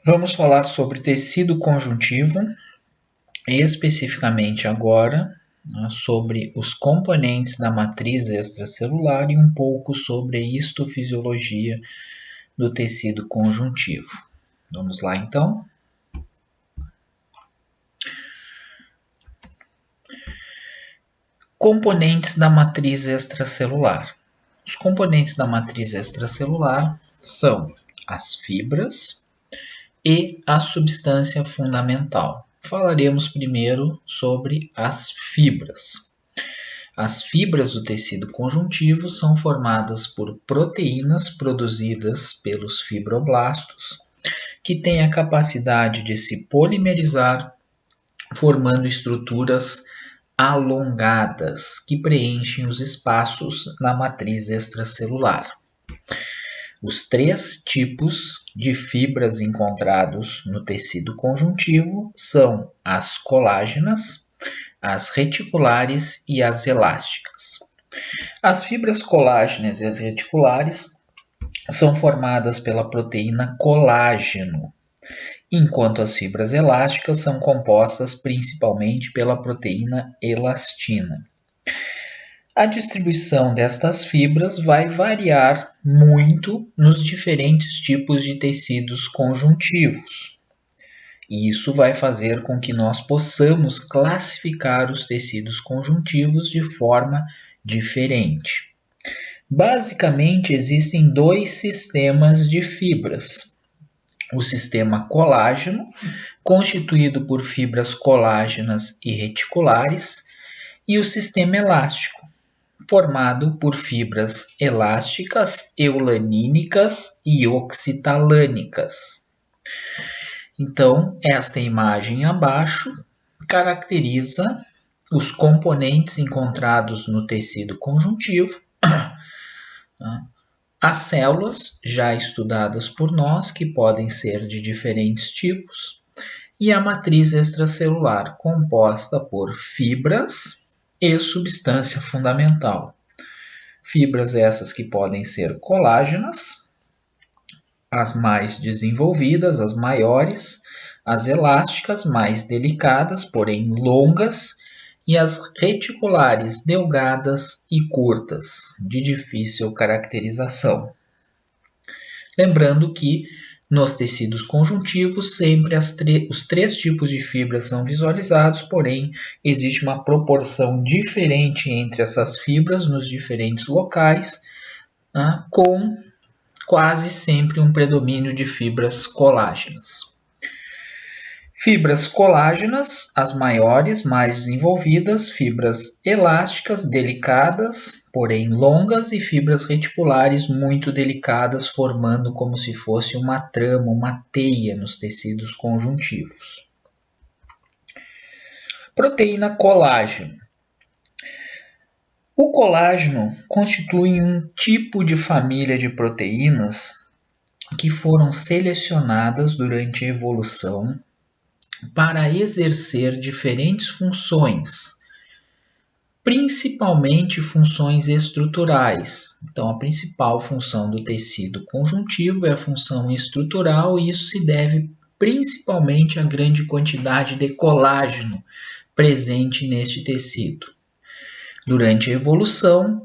Vamos falar sobre tecido conjuntivo, especificamente agora, sobre os componentes da matriz extracelular e um pouco sobre a histofisiologia do tecido conjuntivo. Vamos lá, então? Componentes da matriz extracelular. Os componentes da matriz extracelular são as fibras e a substância fundamental. Falaremos primeiro sobre as fibras. As fibras do tecido conjuntivo são formadas por proteínas produzidas pelos fibroblastos, que têm a capacidade de se polimerizar, formando estruturas alongadas que preenchem os espaços na matriz extracelular. Os 3 tipos de fibras encontrados no tecido conjuntivo são as colágenas, as reticulares e as elásticas. As fibras colágenas e as reticulares são formadas pela proteína colágeno, enquanto as fibras elásticas são compostas principalmente pela proteína elastina. A distribuição destas fibras vai variar muito nos diferentes tipos de tecidos conjuntivos. E isso vai fazer com que nós possamos classificar os tecidos conjuntivos de forma diferente. Basicamente, existem 2 sistemas de fibras. O sistema colágeno, constituído por fibras colágenas e reticulares, e o sistema elástico, formado por fibras elásticas, eulanínicas e oxitalânicas. Então, esta imagem abaixo caracteriza os componentes encontrados no tecido conjuntivo, as células já estudadas por nós, que podem ser de diferentes tipos, e a matriz extracelular, composta por fibras e substância fundamental. Fibras essas que podem ser colágenas, as mais desenvolvidas, as maiores, as elásticas, mais delicadas, porém longas, e as reticulares, delgadas e curtas, de difícil caracterização. Lembrando que nos tecidos conjuntivos, sempre os 3 tipos de fibras são visualizados, porém, existe uma proporção diferente entre essas fibras nos diferentes locais, com quase sempre um predomínio de fibras colágenas. Fibras colágenas, as maiores, mais desenvolvidas, fibras elásticas, delicadas, porém longas, e fibras reticulares muito delicadas, formando como se fosse uma trama, uma teia nos tecidos conjuntivos. Proteína colágeno. O colágeno constitui um tipo de família de proteínas que foram selecionadas durante a evolução para exercer diferentes funções, principalmente funções estruturais. Então, a principal função do tecido conjuntivo é a função estrutural, e isso se deve principalmente à grande quantidade de colágeno presente neste tecido. Durante a evolução,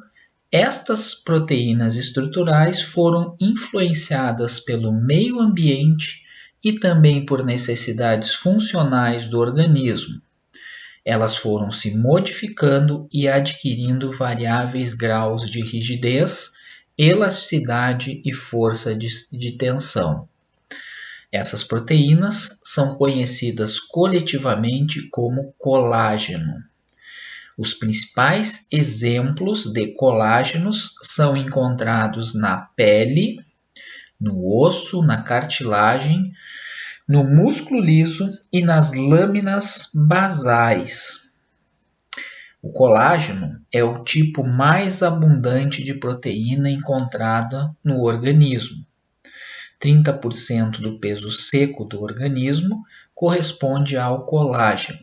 estas proteínas estruturais foram influenciadas pelo meio ambiente e também por necessidades funcionais do organismo. Elas foram se modificando e adquirindo variáveis graus de rigidez, elasticidade e força de tensão. Essas proteínas são conhecidas coletivamente como colágeno. Os principais exemplos de colágenos são encontrados na pele, no osso, na cartilagem, no músculo liso e nas lâminas basais. O colágeno é o tipo mais abundante de proteína encontrada no organismo. 30% do peso seco do organismo corresponde ao colágeno.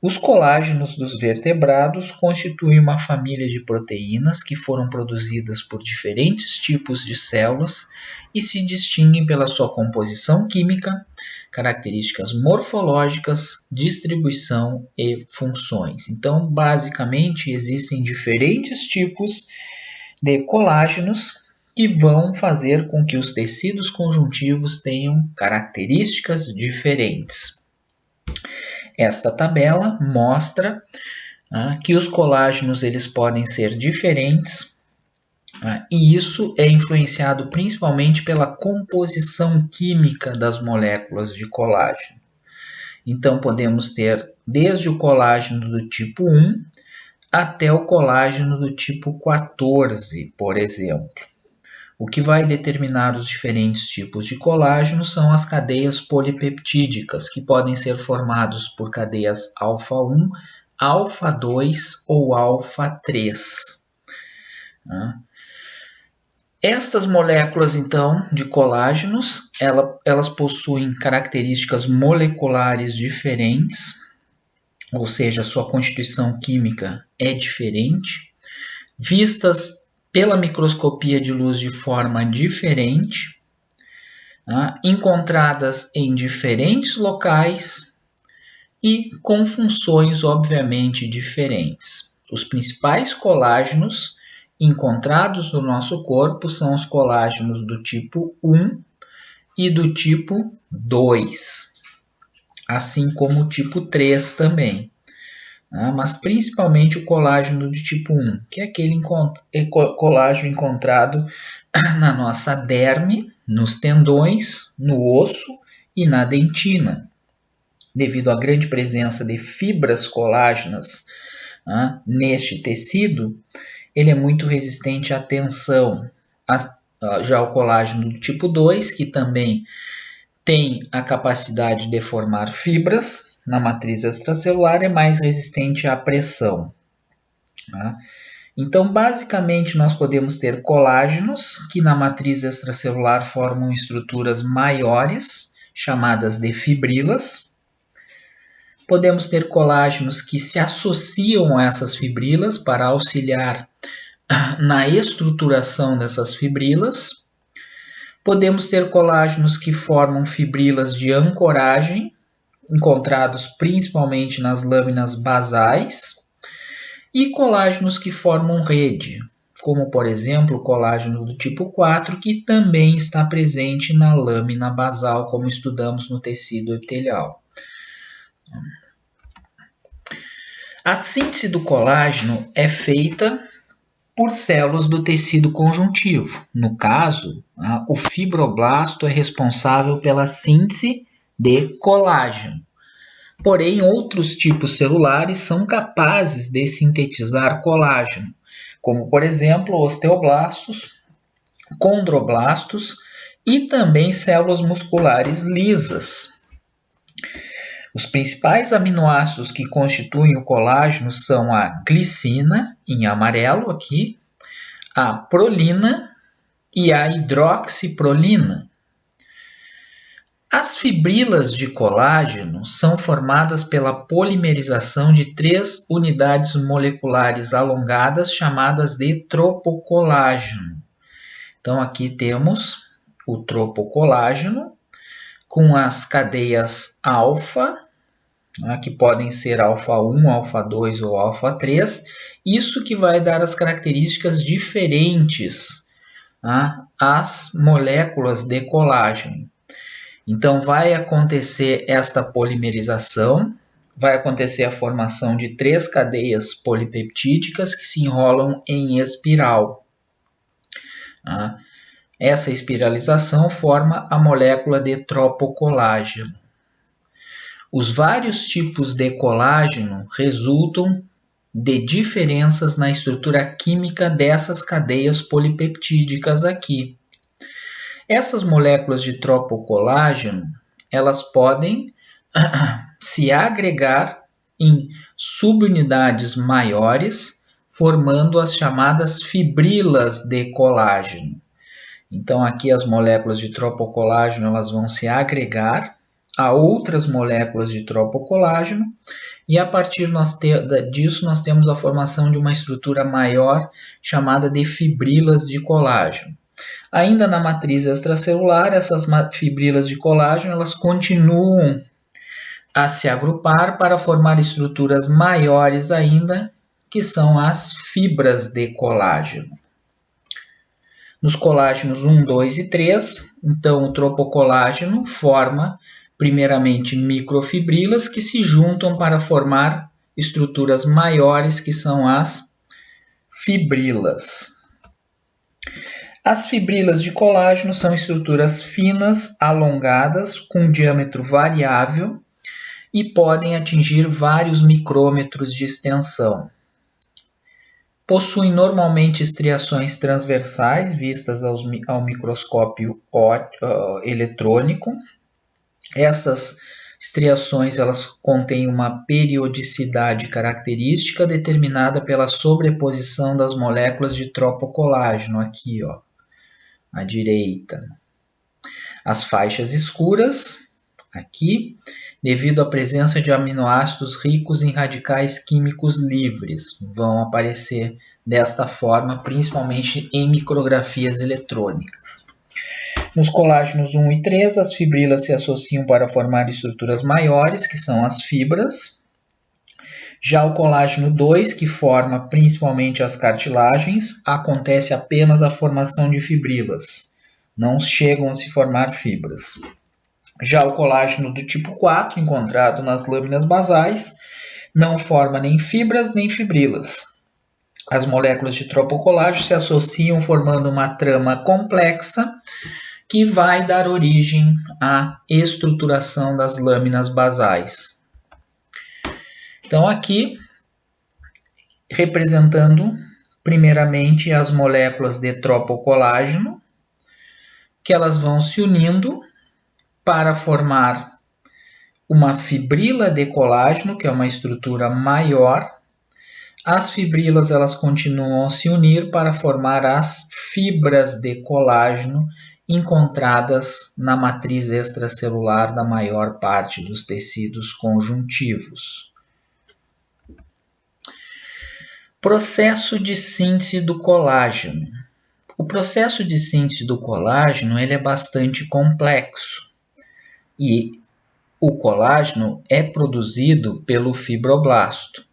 Os colágenos dos vertebrados constituem uma família de proteínas que foram produzidas por diferentes tipos de células e se distinguem pela sua composição química, características morfológicas, distribuição e funções. Então, basicamente, existem diferentes tipos de colágenos que vão fazer com que os tecidos conjuntivos tenham características diferentes. Esta tabela mostra que os colágenos eles podem ser diferentes e isso é influenciado principalmente pela composição química das moléculas de colágeno. Então podemos ter desde o colágeno do tipo 1 até o colágeno do tipo 14, por exemplo. O que vai determinar os diferentes tipos de colágeno são as cadeias polipeptídicas, que podem ser formados por cadeias alfa-1, alfa-2 ou alfa-3. Estas moléculas, então, de colágenos, elas possuem características moleculares diferentes, ou seja, sua constituição química é diferente, vistas pela microscopia de luz de forma diferente, encontradas em diferentes locais e com funções obviamente diferentes. Os principais colágenos encontrados no nosso corpo são os colágenos do tipo 1 e do tipo 2, assim como o tipo 3 também. Mas principalmente o colágeno do tipo 1, que é aquele colágeno encontrado na nossa derme, nos tendões, no osso e na dentina. Devido à grande presença de fibras colágenas neste tecido, ele é muito resistente à tensão. Já o colágeno do tipo 2, que também tem a capacidade de formar fibras na matriz extracelular, é mais resistente à pressão. Então, basicamente, nós podemos ter colágenos que na matriz extracelular formam estruturas maiores, chamadas de fibrilas. Podemos ter colágenos que se associam a essas fibrilas para auxiliar na estruturação dessas fibrilas. Podemos ter colágenos que formam fibrilas de ancoragem, encontrados principalmente nas lâminas basais, e colágenos que formam rede, como por exemplo o colágeno do tipo 4, que também está presente na lâmina basal, como estudamos no tecido epitelial. A síntese do colágeno é feita por células do tecido conjuntivo. No caso, o fibroblasto é responsável pela síntese de colágeno. Porém, outros tipos celulares são capazes de sintetizar colágeno, como, por exemplo, osteoblastos, condroblastos e também células musculares lisas. Os principais aminoácidos que constituem o colágeno são a glicina, em amarelo aqui, a prolina e a hidroxiprolina. As fibrilas de colágeno são formadas pela polimerização de 3 unidades moleculares alongadas chamadas de tropocolágeno. Então aqui temos o tropocolágeno com as cadeias alfa, que podem ser alfa-1, alfa-2 ou alfa-3, isso que vai dar as características diferentes às moléculas de colágeno. Então vai acontecer esta polimerização, vai acontecer a formação de 3 cadeias polipeptídicas que se enrolam em espiral. Essa espiralização forma a molécula de tropocolágeno. Os vários tipos de colágeno resultam de diferenças na estrutura química dessas cadeias polipeptídicas aqui. Essas moléculas de tropocolágeno, elas podem se agregar em subunidades maiores, formando as chamadas fibrilas de colágeno. Então aqui as moléculas de tropocolágeno elas vão se agregar a outras moléculas de tropocolágeno, e a partir disso nós temos a formação de uma estrutura maior chamada de fibrilas de colágeno. Ainda na matriz extracelular, essas fibrilas de colágeno elas continuam a se agrupar para formar estruturas maiores ainda, que são as fibras de colágeno. Nos colágenos 1, 2 e 3, então o tropocolágeno forma primeiramente microfibrilas que se juntam para formar estruturas maiores, que são as fibrilas. As fibrilas de colágeno são estruturas finas, alongadas, com diâmetro variável e podem atingir vários micrômetros de extensão. Possuem normalmente estriações transversais vistas ao microscópio eletrônico. Essas estriações elas contêm uma periodicidade característica determinada pela sobreposição das moléculas de tropocolágeno, aqui ó, à direita. As faixas escuras, aqui, devido à presença de aminoácidos ricos em radicais químicos livres, vão aparecer desta forma, principalmente em micrografias eletrônicas. Nos colágenos 1 e 3, as fibrilas se associam para formar estruturas maiores, que são as fibras. Já o colágeno 2, que forma principalmente as cartilagens, acontece apenas a formação de fibrilas. Não chegam a se formar fibras. Já o colágeno do tipo 4, encontrado nas lâminas basais, não forma nem fibras nem fibrilas. As moléculas de tropocolágeno se associam formando uma trama complexa que vai dar origem à estruturação das lâminas basais. Então aqui, representando primeiramente as moléculas de tropocolágeno, que elas vão se unindo para formar uma fibrila de colágeno, que é uma estrutura maior. As fibrilas elas continuam a se unir para formar as fibras de colágeno encontradas na matriz extracelular da maior parte dos tecidos conjuntivos. Processo de síntese do colágeno. O processo de síntese do colágeno ele é bastante complexo. E o colágeno é produzido pelo fibroblasto.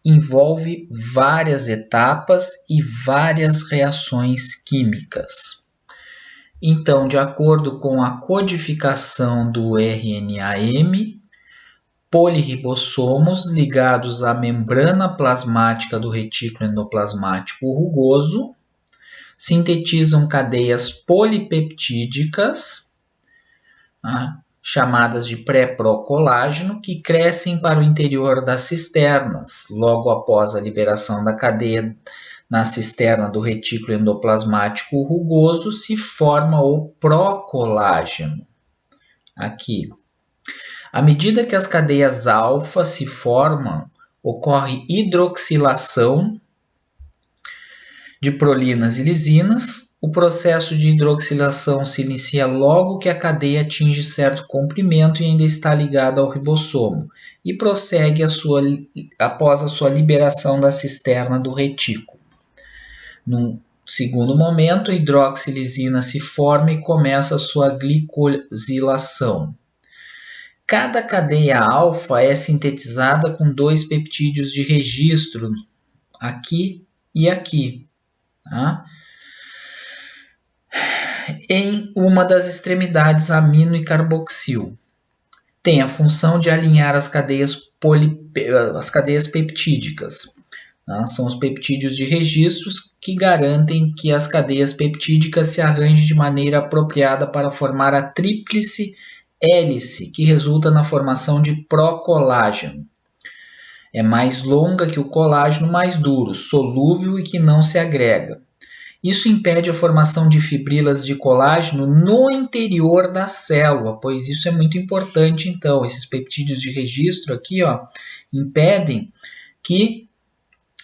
Envolve várias etapas e várias reações químicas. Então, de acordo com a codificação do RNA-M, poliribossomos ligados à membrana plasmática do retículo endoplasmático rugoso sintetizam cadeias polipeptídicas, chamadas de pré-procolágeno, que crescem para o interior das cisternas. Logo após a liberação da cadeia na cisterna do retículo endoplasmático rugoso, se forma o procolágeno. Aqui. À medida que as cadeias alfa se formam, ocorre hidroxilação de prolinas e lisinas. O processo de hidroxilação se inicia logo que a cadeia atinge certo comprimento e ainda está ligada ao ribossomo, e prossegue após a sua liberação da cisterna do retículo. Num segundo momento, a hidroxilisina se forma e começa a sua glicosilação. Cada cadeia alfa é sintetizada com 2 peptídeos de registro, aqui e aqui, tá? Em uma das extremidades amino e carboxil. Tem a função de alinhar as cadeias peptídicas. Tá? São os peptídeos de registros que garantem que as cadeias peptídicas se arranjem de maneira apropriada para formar a tríplice hélice, que resulta na formação de procolágeno. É mais longa que o colágeno, mais duro, solúvel e que não se agrega. Isso impede a formação de fibrilas de colágeno no interior da célula, pois isso é muito importante. Então, esses peptídeos de registro aqui, impedem que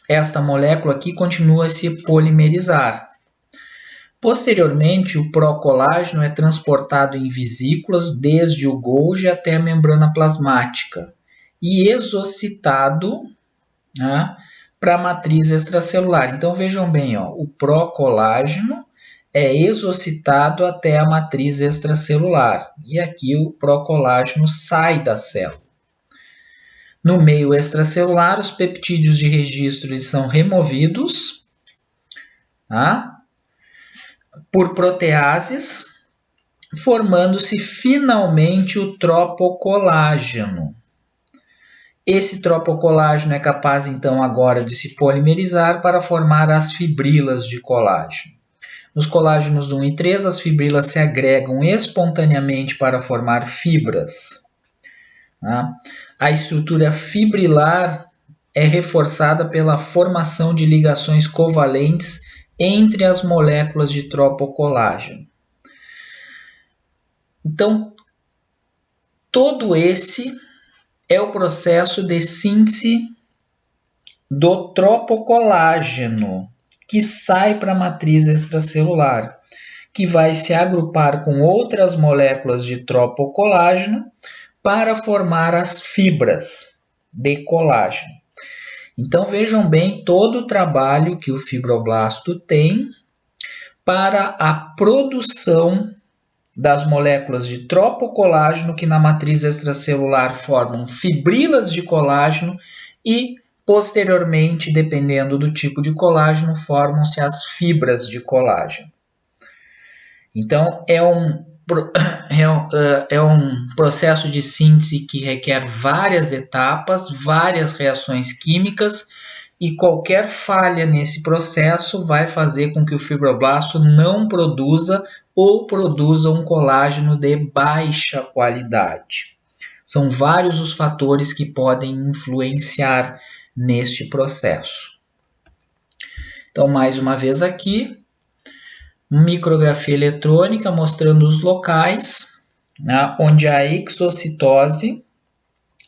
esta molécula aqui continue a se polimerizar. Posteriormente, o procolágeno é transportado em vesículas desde o Golgi até a membrana plasmática e exocitado, né, para a matriz extracelular. Então vejam bem, ó, o procolágeno é exocitado até a matriz extracelular e aqui o procolágeno sai da célula. No meio extracelular, os peptídeos de registro eles são removidos, tá, por proteases, formando-se finalmente o tropocolágeno. Esse tropocolágeno é capaz então agora de se polimerizar para formar as fibrilas de colágeno. Nos colágenos 1 e 3, as fibrilas se agregam espontaneamente para formar fibras. A estrutura fibrilar é reforçada pela formação de ligações covalentes entre as moléculas de tropocolágeno. Então, todo esse é o processo de síntese do tropocolágeno, que sai para a matriz extracelular, que vai se agrupar com outras moléculas de tropocolágeno para formar as fibras de colágeno. Então vejam bem todo o trabalho que o fibroblasto tem para a produção das moléculas de tropocolágeno que na matriz extracelular formam fibrilas de colágeno e posteriormente, dependendo do tipo de colágeno, formam-se as fibras de colágeno. Então é um processo de síntese que requer várias etapas, várias reações químicas, e qualquer falha nesse processo vai fazer com que o fibroblasto não produza ou produza um colágeno de baixa qualidade. São vários os fatores que podem influenciar neste processo. Então, mais uma vez aqui, micrografia eletrônica mostrando os locais, né, onde há exocitose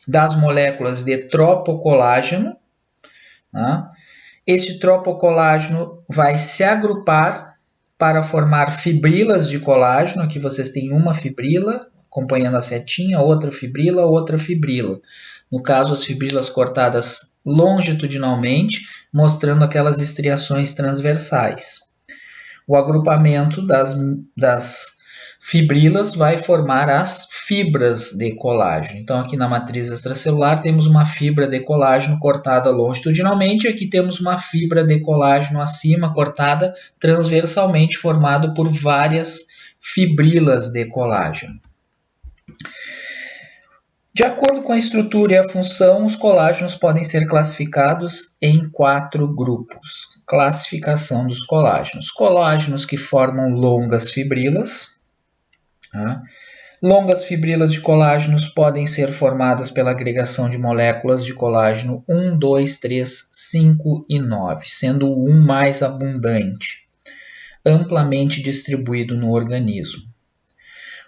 das moléculas de tropocolágeno. Né? Este tropocolágeno vai se agrupar para formar fibrilas de colágeno. Aqui vocês têm uma fibrila, acompanhando a setinha, outra fibrila, outra fibrila. No caso, as fibrilas cortadas longitudinalmente, mostrando aquelas estriações transversais. O agrupamento das fibrilas vai formar as fibras de colágeno. Então, aqui na matriz extracelular temos uma fibra de colágeno cortada longitudinalmente, e aqui temos uma fibra de colágeno acima, cortada transversalmente, formado por várias fibrilas de colágeno. De acordo com a estrutura e a função, os colágenos podem ser classificados em 4 grupos. Classificação dos colágenos. Colágenos que formam longas fibrilas. Longas fibrilas de colágenos podem ser formadas pela agregação de moléculas de colágeno 1, 2, 3, 5 e 9, sendo o 1 mais abundante, amplamente distribuído no organismo.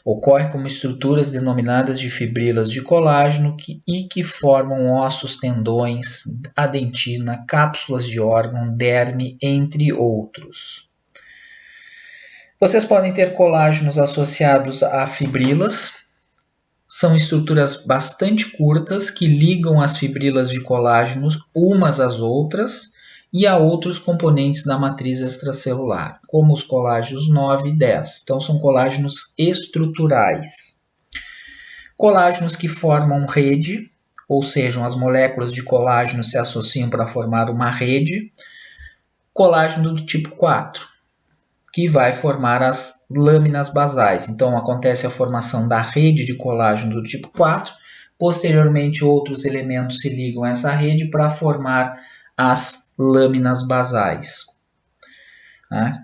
Ocorre como estruturas denominadas de fibrilas de colágeno que formam ossos, tendões, a dentina, cápsulas de órgão, derme, entre outros. Vocês podem ter colágenos associados a fibrilas. São estruturas bastante curtas que ligam as fibrilas de colágeno umas às outras e a outros componentes da matriz extracelular, como os colágenos 9 e 10. Então, são colágenos estruturais. Colágenos que formam rede, ou seja, as moléculas de colágeno se associam para formar uma rede. Colágeno do tipo 4, que vai formar as lâminas basais. Então, acontece a formação da rede de colágeno do tipo 4. Posteriormente, outros elementos se ligam a essa rede para formar as lâminas basais,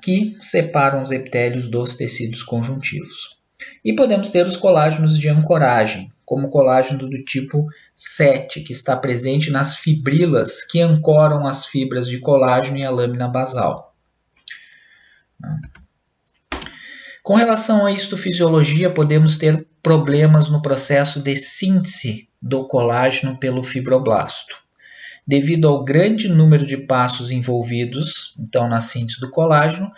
que separam os epitélios dos tecidos conjuntivos. E podemos ter os colágenos de ancoragem, como o colágeno do tipo 7, que está presente nas fibrilas que ancoram as fibras de colágeno e a lâmina basal. Com relação à histofisiologia, podemos ter problemas no processo de síntese do colágeno pelo fibroblasto. Devido ao grande número de passos envolvidos, então, na síntese do colágeno,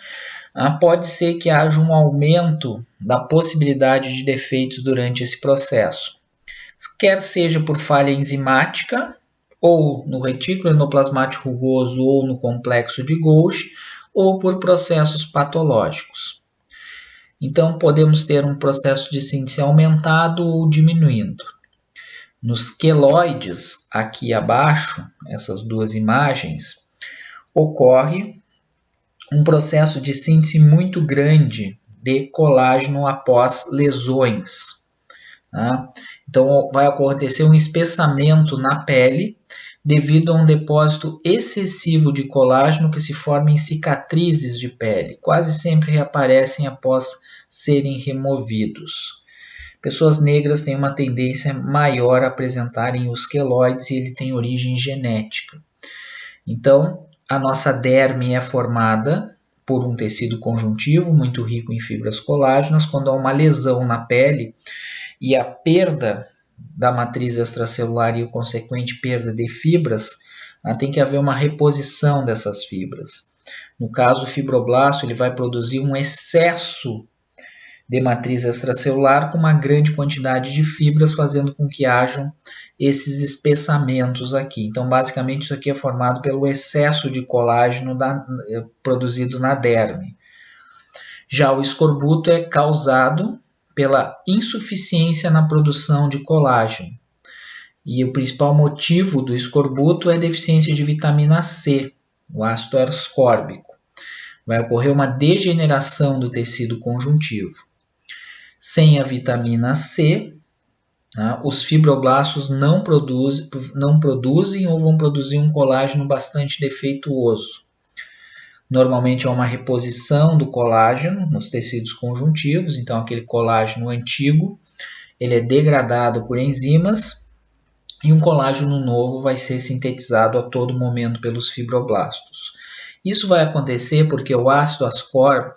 Pode ser que haja um aumento da possibilidade de defeitos durante esse processo, quer seja por falha enzimática, ou no retículo endoplasmático rugoso ou no complexo de Golgi, ou por processos patológicos. Então, podemos ter um processo de síntese aumentado ou diminuindo. Nos queloides, aqui abaixo, essas duas imagens, ocorre um processo de síntese muito grande de colágeno após lesões. Então, vai acontecer um espessamento na pele devido a um depósito excessivo de colágeno que se forma em cicatrizes de pele. Quase sempre reaparecem após serem removidos. Pessoas negras têm uma tendência maior a apresentarem os queloides e ele tem origem genética. Então, a nossa derme é formada por um tecido conjuntivo muito rico em fibras colágenas. Quando há uma lesão na pele e a perda da matriz extracelular e o consequente perda de fibras, tem que haver uma reposição dessas fibras. No caso, o fibroblasto ele vai produzir um excesso de matriz extracelular com uma grande quantidade de fibras, fazendo com que hajam esses espessamentos aqui. Então, basicamente, isso aqui é formado pelo excesso de colágeno produzido na derme. Já o escorbuto é causado pela insuficiência na produção de colágeno. E o principal motivo do escorbuto é a deficiência de vitamina C, o ácido ascórbico. Vai ocorrer uma degeneração do tecido conjuntivo. Sem a vitamina C, os fibroblastos não produzem ou vão produzir um colágeno bastante defeituoso. Normalmente há uma reposição do colágeno nos tecidos conjuntivos, então aquele colágeno antigo ele é degradado por enzimas e um colágeno novo vai ser sintetizado a todo momento pelos fibroblastos. Isso vai acontecer porque o ácido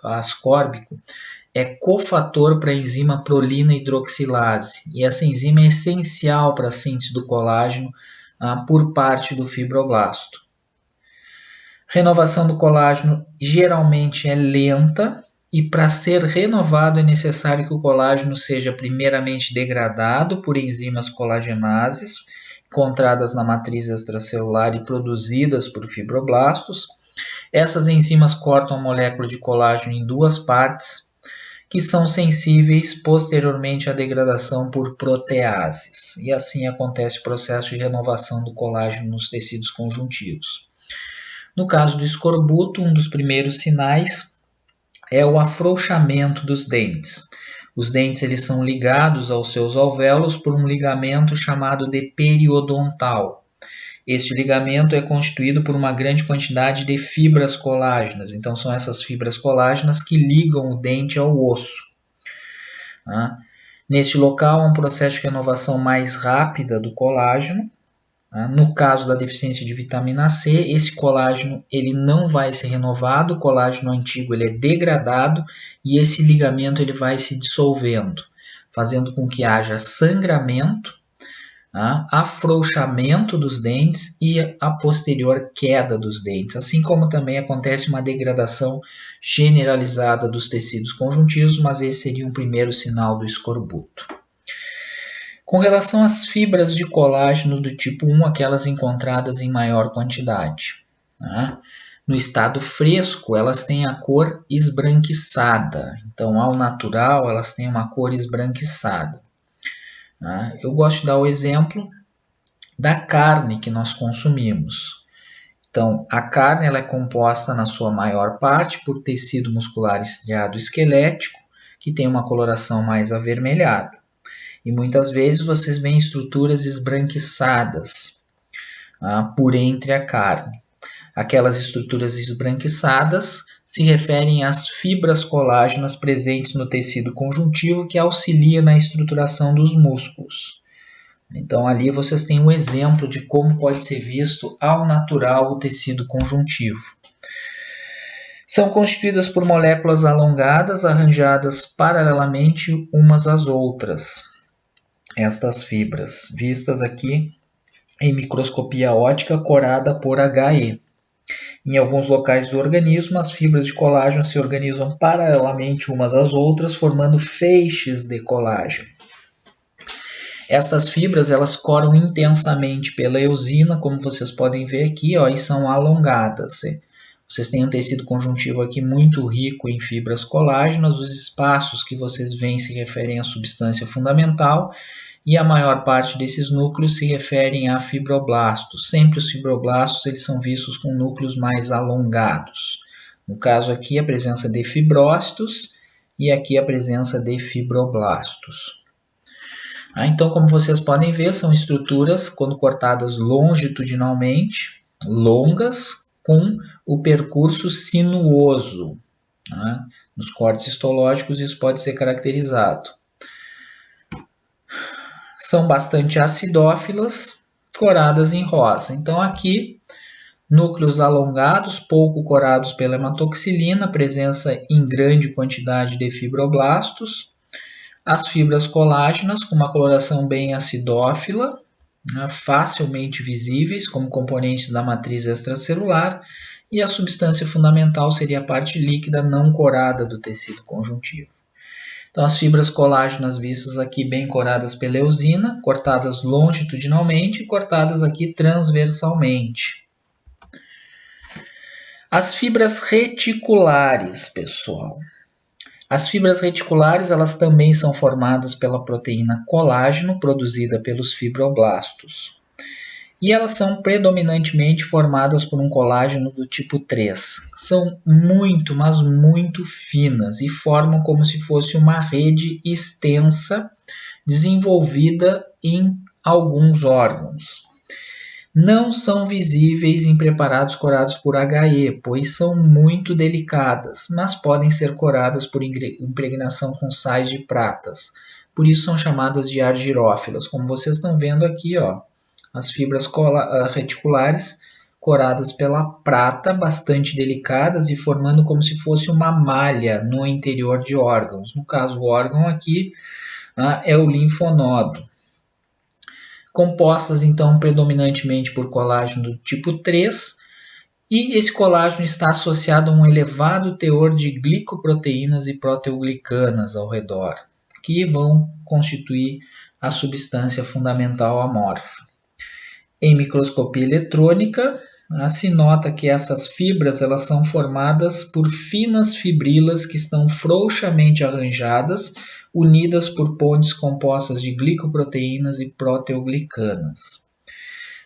ascórbico é cofator para a enzima prolina hidroxilase, e essa enzima é essencial para a síntese do colágeno por parte do fibroblasto. Renovação do colágeno geralmente é lenta, e para ser renovado é necessário que o colágeno seja primeiramente degradado por enzimas colagenases, encontradas na matriz extracelular e produzidas por fibroblastos. Essas enzimas cortam a molécula de colágeno em duas partes, que são sensíveis posteriormente à degradação por proteases. E assim acontece o processo de renovação do colágeno nos tecidos conjuntivos. No caso do escorbuto, um dos primeiros sinais é o afrouxamento dos dentes. Os dentes eles são ligados aos seus alvéolos por um ligamento chamado de periodontal. Este ligamento é constituído por uma grande quantidade de fibras colágenas. Então, são essas fibras colágenas que ligam o dente ao osso. Neste local, há um processo de renovação mais rápida do colágeno. No caso da deficiência de vitamina C, esse colágeno ele não vai ser renovado, o colágeno antigo ele é degradado e esse ligamento ele vai se dissolvendo, fazendo com que haja sangramento, afrouxamento dos dentes e a posterior queda dos dentes, assim como também acontece uma degradação generalizada dos tecidos conjuntivos, mas esse seria um primeiro sinal do escorbuto. Com relação às fibras de colágeno do tipo 1, aquelas encontradas em maior quantidade, no estado fresco elas têm a cor esbranquiçada, então ao natural elas têm uma cor esbranquiçada. Eu gosto de dar o exemplo da carne que nós consumimos. Então, a carne ela é composta na sua maior parte por tecido muscular estriado esquelético, que tem uma coloração mais avermelhada. E muitas vezes vocês veem estruturas esbranquiçadas por entre a carne. Aquelas estruturas esbranquiçadas se referem às fibras colágenas presentes no tecido conjuntivo que auxilia na estruturação dos músculos. Então ali vocês têm um exemplo de como pode ser visto ao natural o tecido conjuntivo. São constituídas por moléculas alongadas arranjadas paralelamente umas às outras. Estas fibras, vistas aqui em microscopia óptica corada por HE. Em alguns locais do organismo, as fibras de colágeno se organizam paralelamente umas às outras, formando feixes de colágeno. Essas fibras elas coram intensamente pela eosina, como vocês podem ver aqui, ó, e são alongadas. Vocês têm um tecido conjuntivo aqui muito rico em fibras colágenas, os espaços que vocês veem se referem à substância fundamental e a maior parte desses núcleos se referem a fibroblastos. Sempre os fibroblastos eles são vistos com núcleos mais alongados. No caso aqui a presença de fibrócitos e aqui a presença de fibroblastos. Então, como vocês podem ver, são estruturas, quando cortadas longitudinalmente, longas, com o percurso sinuoso. Nos cortes histológicos isso pode ser caracterizado. São bastante acidófilas, coradas em rosa. Então aqui, núcleos alongados, pouco corados pela hematoxilina, presença em grande quantidade de fibroblastos. As fibras colágenas com uma coloração bem acidófila, facilmente visíveis como componentes da matriz extracelular, e a substância fundamental seria a parte líquida não corada do tecido conjuntivo. Então as fibras colágenas vistas aqui bem coradas pela eosina, cortadas longitudinalmente e cortadas aqui transversalmente. As fibras reticulares, pessoal. As fibras reticulares elas também são formadas pela proteína colágeno produzida pelos fibroblastos. E elas são predominantemente formadas por um colágeno do tipo 3. São muito, mas muito finas e formam como se fosse uma rede extensa desenvolvida em alguns órgãos. Não são visíveis em preparados corados por HE, pois são muito delicadas, mas podem ser coradas por impregnação com sais de pratas. Por isso são chamadas de argirófilas, como vocês estão vendo aqui, ó, as fibras reticulares coradas pela prata, bastante delicadas e formando como se fosse uma malha no interior de órgãos. No caso, o órgão aqui é o linfonodo. Compostas então predominantemente por colágeno do tipo 3, e esse colágeno está associado a um elevado teor de glicoproteínas e proteoglicanas ao redor, que vão constituir a substância fundamental amorfa. Em microscopia eletrônica, se nota que essas fibras elas são formadas por finas fibrilas que estão frouxamente arranjadas, unidas por pontes compostas de glicoproteínas e proteoglicanas.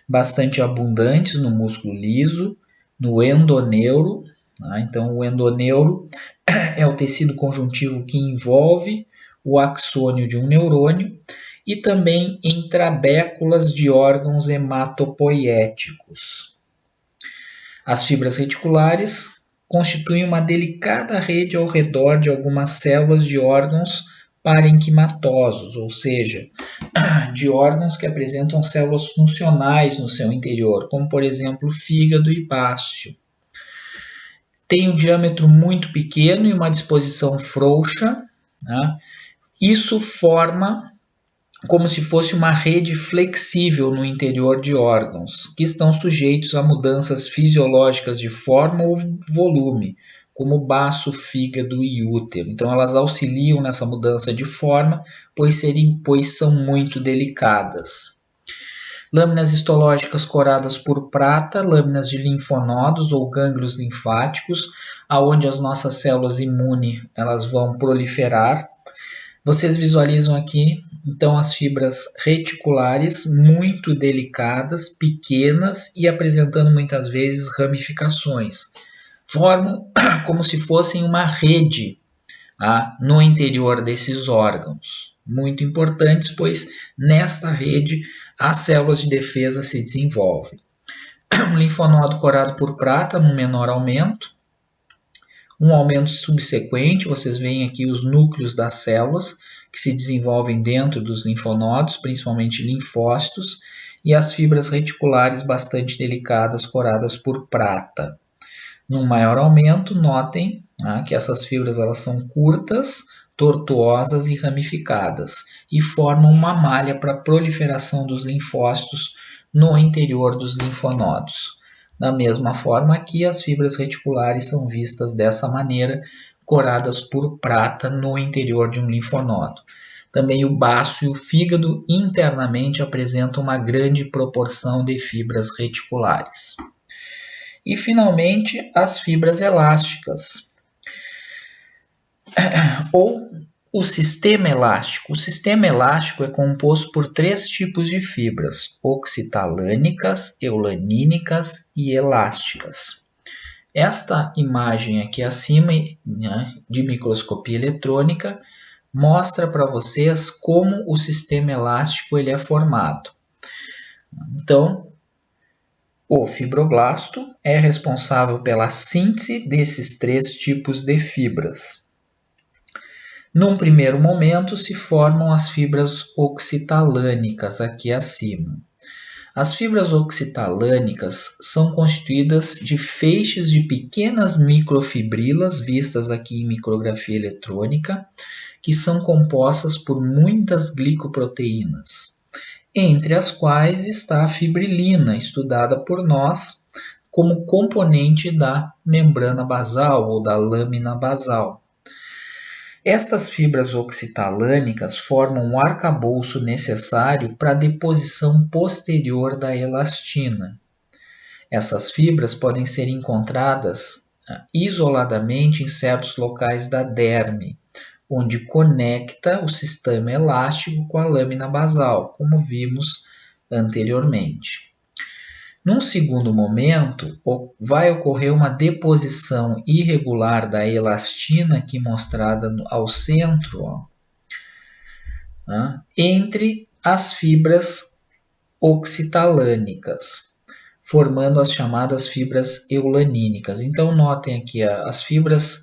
Bastante abundantes no músculo liso, no endoneuro. Então, o endoneuro é o tecido conjuntivo que envolve o axônio de um neurônio, e também em trabéculas de órgãos hematopoiéticos. As fibras reticulares constituem uma delicada rede ao redor de algumas células de órgãos parenquimatosos, ou seja, de órgãos que apresentam células funcionais no seu interior, como por exemplo fígado e baço. Tem um diâmetro muito pequeno e uma disposição frouxa. Isso forma como se fosse uma rede flexível no interior de órgãos, que estão sujeitos a mudanças fisiológicas de forma ou volume, como baço, fígado e útero. Então elas auxiliam nessa mudança de forma, pois são muito delicadas. Lâminas histológicas coradas por prata, lâminas de linfonodos ou gânglios linfáticos, aonde as nossas células imunes elas vão proliferar. Vocês visualizam aqui, então, as fibras reticulares muito delicadas, pequenas e apresentando muitas vezes ramificações. Formam como se fossem uma rede no interior desses órgãos. Muito importantes, pois nesta rede as células de defesa se desenvolvem. Um linfonodo corado por prata no menor aumento. Um aumento subsequente, vocês veem aqui os núcleos das células que se desenvolvem dentro dos linfonodos, principalmente linfócitos, e as fibras reticulares bastante delicadas, coradas por prata. Num maior aumento, notem que essas fibras elas são curtas, tortuosas e ramificadas, e formam uma malha para a proliferação dos linfócitos no interior dos linfonodos. Da mesma forma aqui, as fibras reticulares são vistas dessa maneira, coradas por prata no interior de um linfonodo. Também o baço e o fígado internamente apresentam uma grande proporção de fibras reticulares. E, finalmente, as fibras elásticas, ou o sistema elástico. O sistema elástico é composto por 3 tipos de fibras: oxitalânicas, eulanínicas e elásticas. Esta imagem aqui acima, né, de microscopia eletrônica, mostra para vocês como o sistema elástico ele é formado. Então, o fibroblasto é responsável pela síntese desses 3 tipos de fibras. Num primeiro momento, se formam as fibras oxitalânicas aqui acima. As fibras oxitalânicas são constituídas de feixes de pequenas microfibrilas, vistas aqui em micrografia eletrônica, que são compostas por muitas glicoproteínas, entre as quais está a fibrilina, estudada por nós como componente da membrana basal ou da lâmina basal. Estas fibras oxitalânicas formam o arcabouço necessário para a deposição posterior da elastina. Essas fibras podem ser encontradas isoladamente em certos locais da derme, onde conecta o sistema elástico com a lâmina basal, como vimos anteriormente. Num segundo momento, vai ocorrer uma deposição irregular da elastina, aqui mostrada ao centro, entre as fibras oxitalânicas, formando as chamadas fibras eulanínicas. Então, notem aqui, as fibras,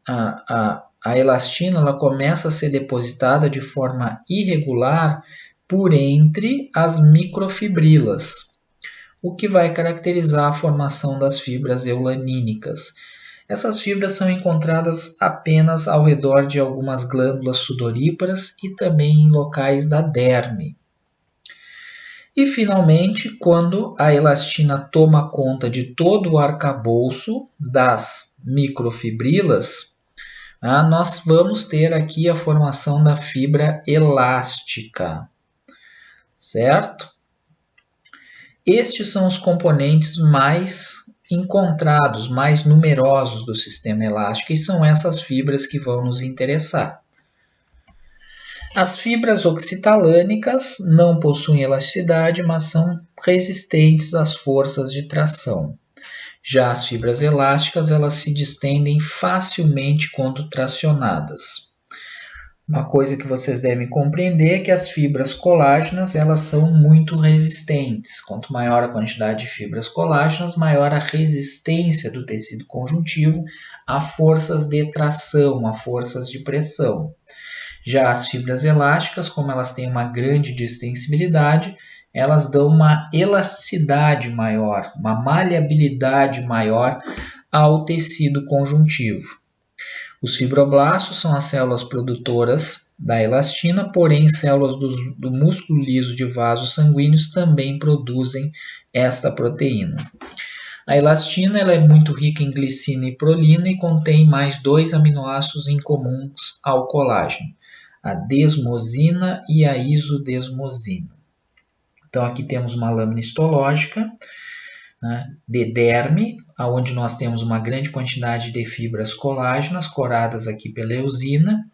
a elastina ela começa a ser depositada de forma irregular por entre as microfibrilas, o que vai caracterizar a formação das fibras eulanínicas. Essas fibras são encontradas apenas ao redor de algumas glândulas sudoríparas e também em locais da derme. E, finalmente, quando a elastina toma conta de todo o arcabouço das microfibrilas, nós vamos ter aqui a formação da fibra elástica, certo? Estes são os componentes mais encontrados, mais numerosos do sistema elástico, e são essas fibras que vão nos interessar. As fibras oxitalânicas não possuem elasticidade, mas são resistentes às forças de tração. Já as fibras elásticas, elas se distendem facilmente quando tracionadas. Uma coisa que vocês devem compreender é que as fibras colágenas elas são muito resistentes. Quanto maior a quantidade de fibras colágenas, maior a resistência do tecido conjuntivo a forças de tração, a forças de pressão. Já as fibras elásticas, como elas têm uma grande distensibilidade, elas dão uma elasticidade maior, uma maleabilidade maior ao tecido conjuntivo. Os fibroblastos são as células produtoras da elastina, porém células do músculo liso de vasos sanguíneos também produzem esta proteína. A elastina ela é muito rica em glicina e prolina e contém mais 2 aminoácidos incomuns ao colágeno, a desmosina e a isodesmosina. Então aqui temos uma lâmina histológica, de derme, onde nós temos uma grande quantidade de fibras colágenas, coradas aqui pela eosina,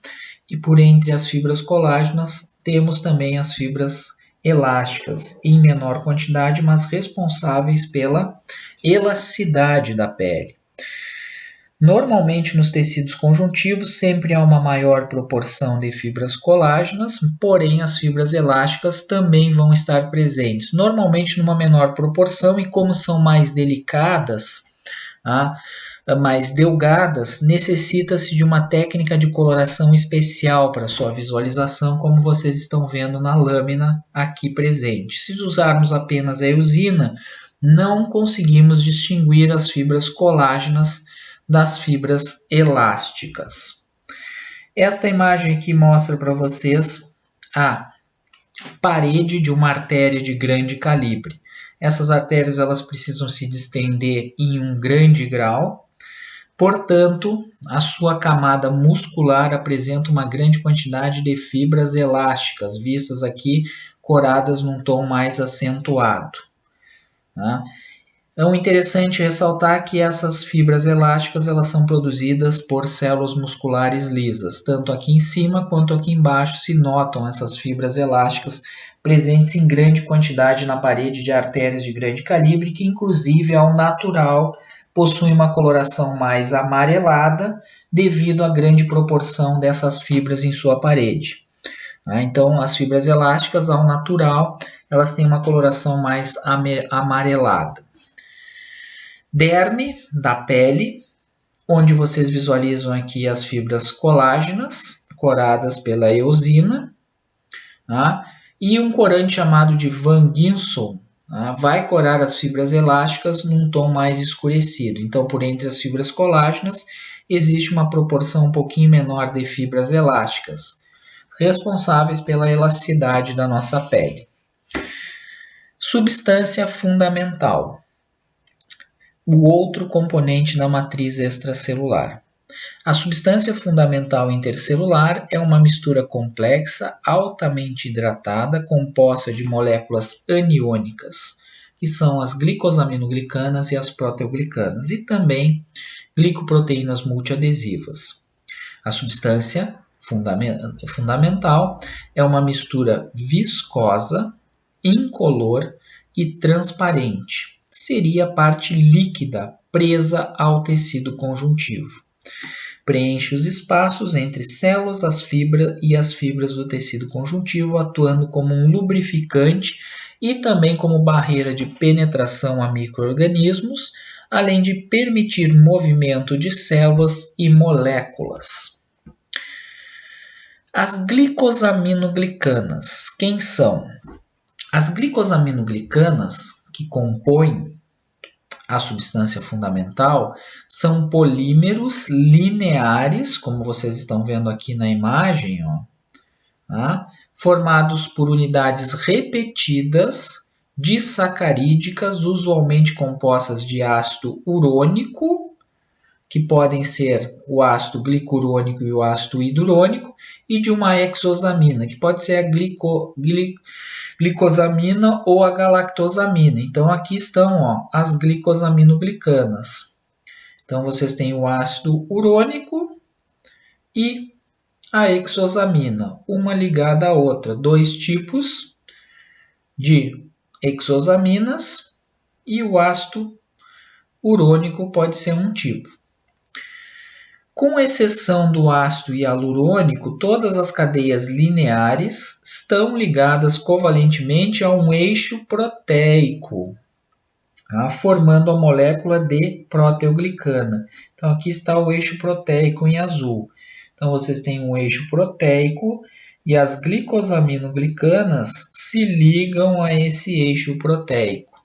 e por entre as fibras colágenas temos também as fibras elásticas, em menor quantidade, mas responsáveis pela elasticidade da pele. Normalmente nos tecidos conjuntivos sempre há uma maior proporção de fibras colágenas, porém as fibras elásticas também vão estar presentes, normalmente numa menor proporção, e como são mais delicadas, mais delgadas, necessita-se de uma técnica de coloração especial para sua visualização, como vocês estão vendo na lâmina aqui presente. Se usarmos apenas a eosina, não conseguimos distinguir as fibras colágenas das fibras elásticas. Esta imagem aqui mostra para vocês a parede de uma artéria de grande calibre. Essas artérias elas precisam se distender em um grande grau. Portanto, a sua camada muscular apresenta uma grande quantidade de fibras elásticas, vistas aqui coradas num tom mais acentuado. Tá? É interessante ressaltar que essas fibras elásticas elas são produzidas por células musculares lisas. Tanto aqui em cima quanto aqui embaixo se notam essas fibras elásticas presentes em grande quantidade na parede de artérias de grande calibre, que inclusive ao natural possui uma coloração mais amarelada devido à grande proporção dessas fibras em sua parede. Então, as fibras elásticas ao natural elas têm uma coloração mais amarelada. Derme da pele, onde vocês visualizam aqui as fibras colágenas, coradas pela eosina, e um corante chamado de Van Ginson vai corar as fibras elásticas num tom mais escurecido. Então, por entre as fibras colágenas, existe uma proporção um pouquinho menor de fibras elásticas, responsáveis pela elasticidade da nossa pele. Substância fundamental. O outro componente da matriz extracelular. A substância fundamental intercelular é uma mistura complexa, altamente hidratada, composta de moléculas aniônicas, que são as glicosaminoglicanas e as proteoglicanas, e também glicoproteínas multiadesivas. A substância fundamental é uma mistura viscosa, incolor e transparente. Seria a parte líquida presa ao tecido conjuntivo. Preenche os espaços entre células e as fibras do tecido conjuntivo, atuando como um lubrificante e também como barreira de penetração a micro-organismos, além de permitir movimento de células e moléculas. As glicosaminoglicanas, quem são? As glicosaminoglicanas, que compõem a substância fundamental, são polímeros lineares, como vocês estão vendo aqui na imagem, formados por unidades repetidas disacarídicas, usualmente compostas de ácido urônico, que podem ser o ácido glicurônico e o ácido hidrurônico, e de uma exosamina, que pode ser a glicosamina ou a galactosamina. Então, aqui estão as glicosaminoglicanas. Então, vocês têm o ácido urônico e a exosamina, uma ligada à outra. Dois tipos de exosaminas e o ácido urônico pode ser um tipo. Com exceção do ácido hialurônico, todas as cadeias lineares estão ligadas covalentemente a um eixo proteico, formando a molécula de proteoglicana. Então, aqui está o eixo proteico em azul. Então, vocês têm um eixo proteico e as glicosaminoglicanas se ligam a esse eixo proteico.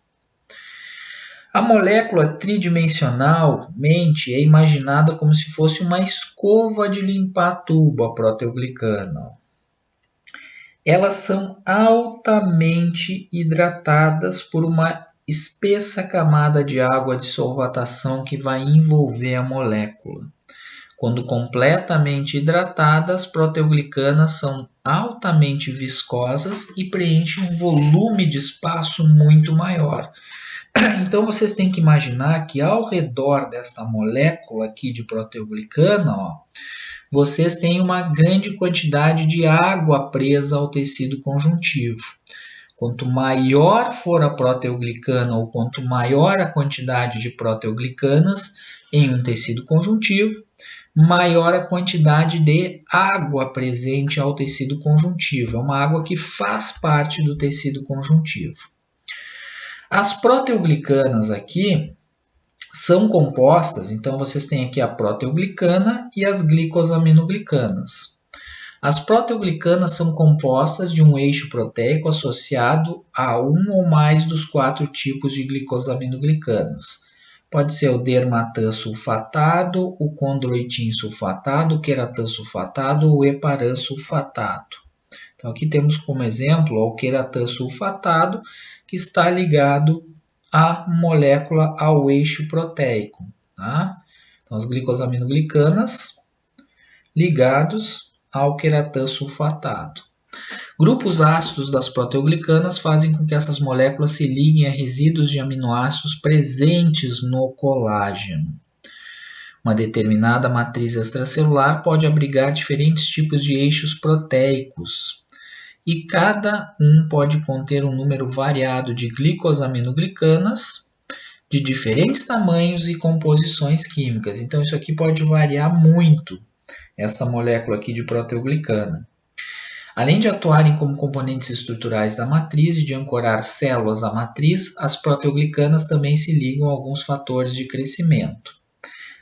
A molécula tridimensionalmente é imaginada como se fosse uma escova de limpar tubo, a proteoglicana. Elas são altamente hidratadas por uma espessa camada de água de solvatação que vai envolver a molécula. Quando completamente hidratadas, as proteoglicanas são altamente viscosas e preenchem um volume de espaço muito maior. Então, vocês têm que imaginar que ao redor desta molécula aqui de proteoglicana, vocês têm uma grande quantidade de água presa ao tecido conjuntivo. Quanto maior for a proteoglicana ou quanto maior a quantidade de proteoglicanas em um tecido conjuntivo, maior a quantidade de água presente ao tecido conjuntivo. É uma água que faz parte do tecido conjuntivo. As proteoglicanas aqui são compostas, então vocês têm aqui a proteoglicana e as glicosaminoglicanas. As proteoglicanas são compostas de um eixo proteico associado a um ou mais dos 4 tipos de glicosaminoglicanas. Pode ser o dermatan sulfatado, o condroitin sulfatado, o queratan sulfatado ou o heparan sulfatado. Então aqui temos como exemplo o queratã sulfatado, que está ligado à molécula ao eixo proteico. Tá? Então as glicosaminoglicanas ligados ao queratã sulfatado. Grupos ácidos das proteoglicanas fazem com que essas moléculas se liguem a resíduos de aminoácidos presentes no colágeno. Uma determinada matriz extracelular pode abrigar diferentes tipos de eixos proteicos, e cada um pode conter um número variado de glicosaminoglicanas de diferentes tamanhos e composições químicas. Então isso aqui pode variar muito, essa molécula aqui de proteoglicana. Além de atuarem como componentes estruturais da matriz e de ancorar células à matriz, as proteoglicanas também se ligam a alguns fatores de crescimento.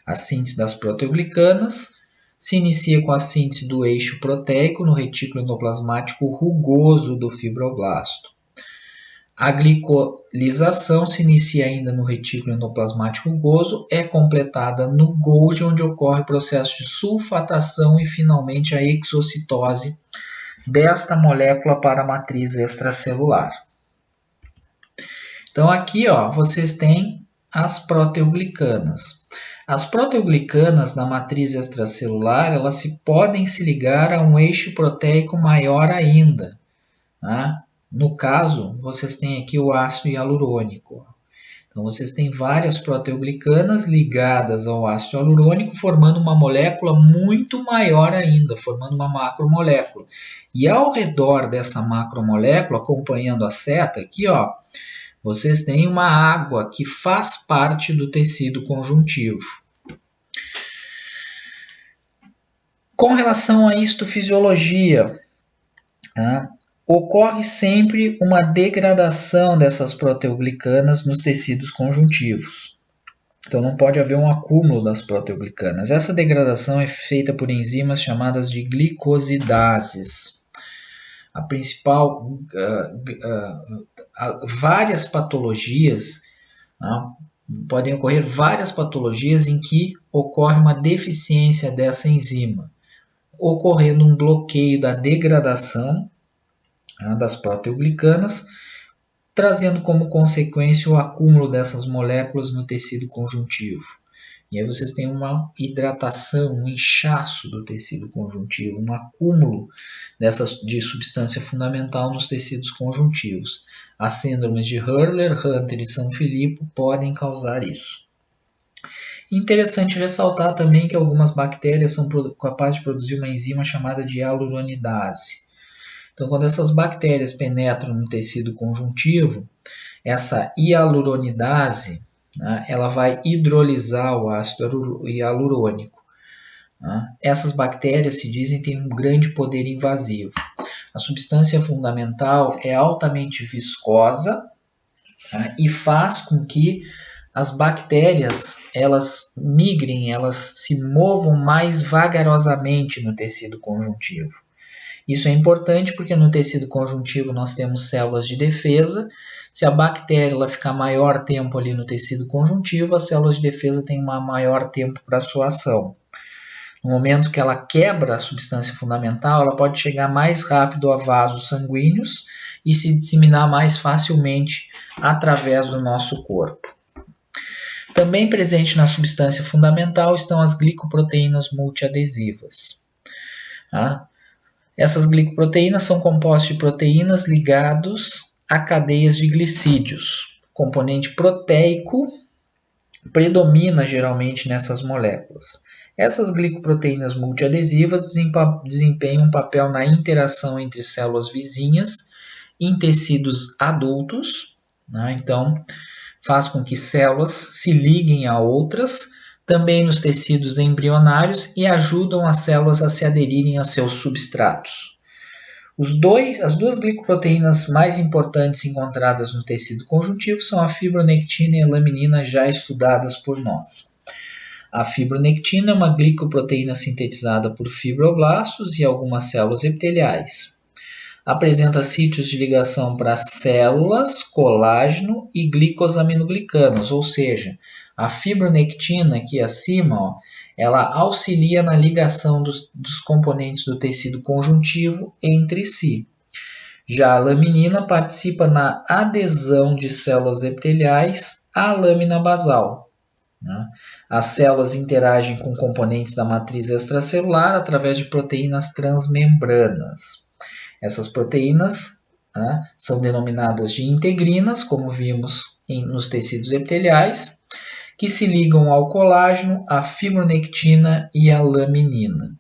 A síntese das proteoglicanas se inicia com a síntese do eixo proteico no retículo endoplasmático rugoso do fibroblasto. A glicolização se inicia ainda no retículo endoplasmático rugoso, é completada no Golgi, onde ocorre o processo de sulfatação e finalmente a exocitose desta molécula para a matriz extracelular. Então aqui vocês têm as proteoglicanas. As proteoglicanas na matriz extracelular, elas podem se ligar a um eixo proteico maior ainda. Tá? No caso, vocês têm aqui o ácido hialurônico. Então vocês têm várias proteoglicanas ligadas ao ácido hialurônico, formando uma molécula muito maior ainda, formando uma macromolécula. E ao redor dessa macromolécula, acompanhando a seta aqui, vocês têm uma água que faz parte do tecido conjuntivo. Com relação à histofisiologia, ocorre sempre uma degradação dessas proteoglicanas nos tecidos conjuntivos. Então não pode haver um acúmulo das proteoglicanas. Essa degradação é feita por enzimas chamadas de glicosidases. A principal, várias patologias, podem ocorrer várias patologias em que ocorre uma deficiência dessa enzima, ocorrendo um bloqueio da degradação das proteoglicanas, trazendo como consequência o acúmulo dessas moléculas no tecido conjuntivo. E aí vocês têm uma hidratação, um inchaço do tecido conjuntivo, um acúmulo de substância fundamental nos tecidos conjuntivos. As síndromes de Hurler, Hunter e Sanfilippo podem causar isso. Interessante ressaltar também que algumas bactérias são capazes de produzir uma enzima chamada de hialuronidase. Então, quando essas bactérias penetram no tecido conjuntivo, essa hialuronidase, ela vai hidrolisar o ácido hialurônico. Essas bactérias, se dizem, têm um grande poder invasivo. A substância fundamental é altamente viscosa e faz com que as bactérias elas migrem, elas se movam mais vagarosamente no tecido conjuntivo. Isso é importante porque no tecido conjuntivo nós temos células de defesa. Se a bactéria ela ficar maior tempo ali no tecido conjuntivo, as células de defesa têm um maior tempo para sua ação. No momento que ela quebra a substância fundamental, ela pode chegar mais rápido a vasos sanguíneos e se disseminar mais facilmente através do nosso corpo. Também presente na substância fundamental estão as glicoproteínas multiadesivas. Essas glicoproteínas são compostos de proteínas ligados a cadeias de glicídios. O componente proteico predomina geralmente nessas moléculas. Essas glicoproteínas multiadesivas desempenham um papel na interação entre células vizinhas em tecidos adultos. Então, faz com que células se liguem a outras, também nos tecidos embrionários, e ajudam as células a se aderirem a seus substratos. As duas glicoproteínas mais importantes encontradas no tecido conjuntivo são a fibronectina e a laminina, já estudadas por nós. A fibronectina é uma glicoproteína sintetizada por fibroblastos e algumas células epiteliais. Apresenta sítios de ligação para células, colágeno e glicosaminoglicanas, ou seja, a fibronectina aqui acima, ela auxilia na ligação dos componentes do tecido conjuntivo entre si. Já a laminina participa na adesão de células epiteliais à lâmina basal. As células interagem com componentes da matriz extracelular através de proteínas transmembranas. Essas proteínas são denominadas de integrinas, como vimos nos tecidos epiteliais, que se ligam ao colágeno, à fibronectina e à laminina.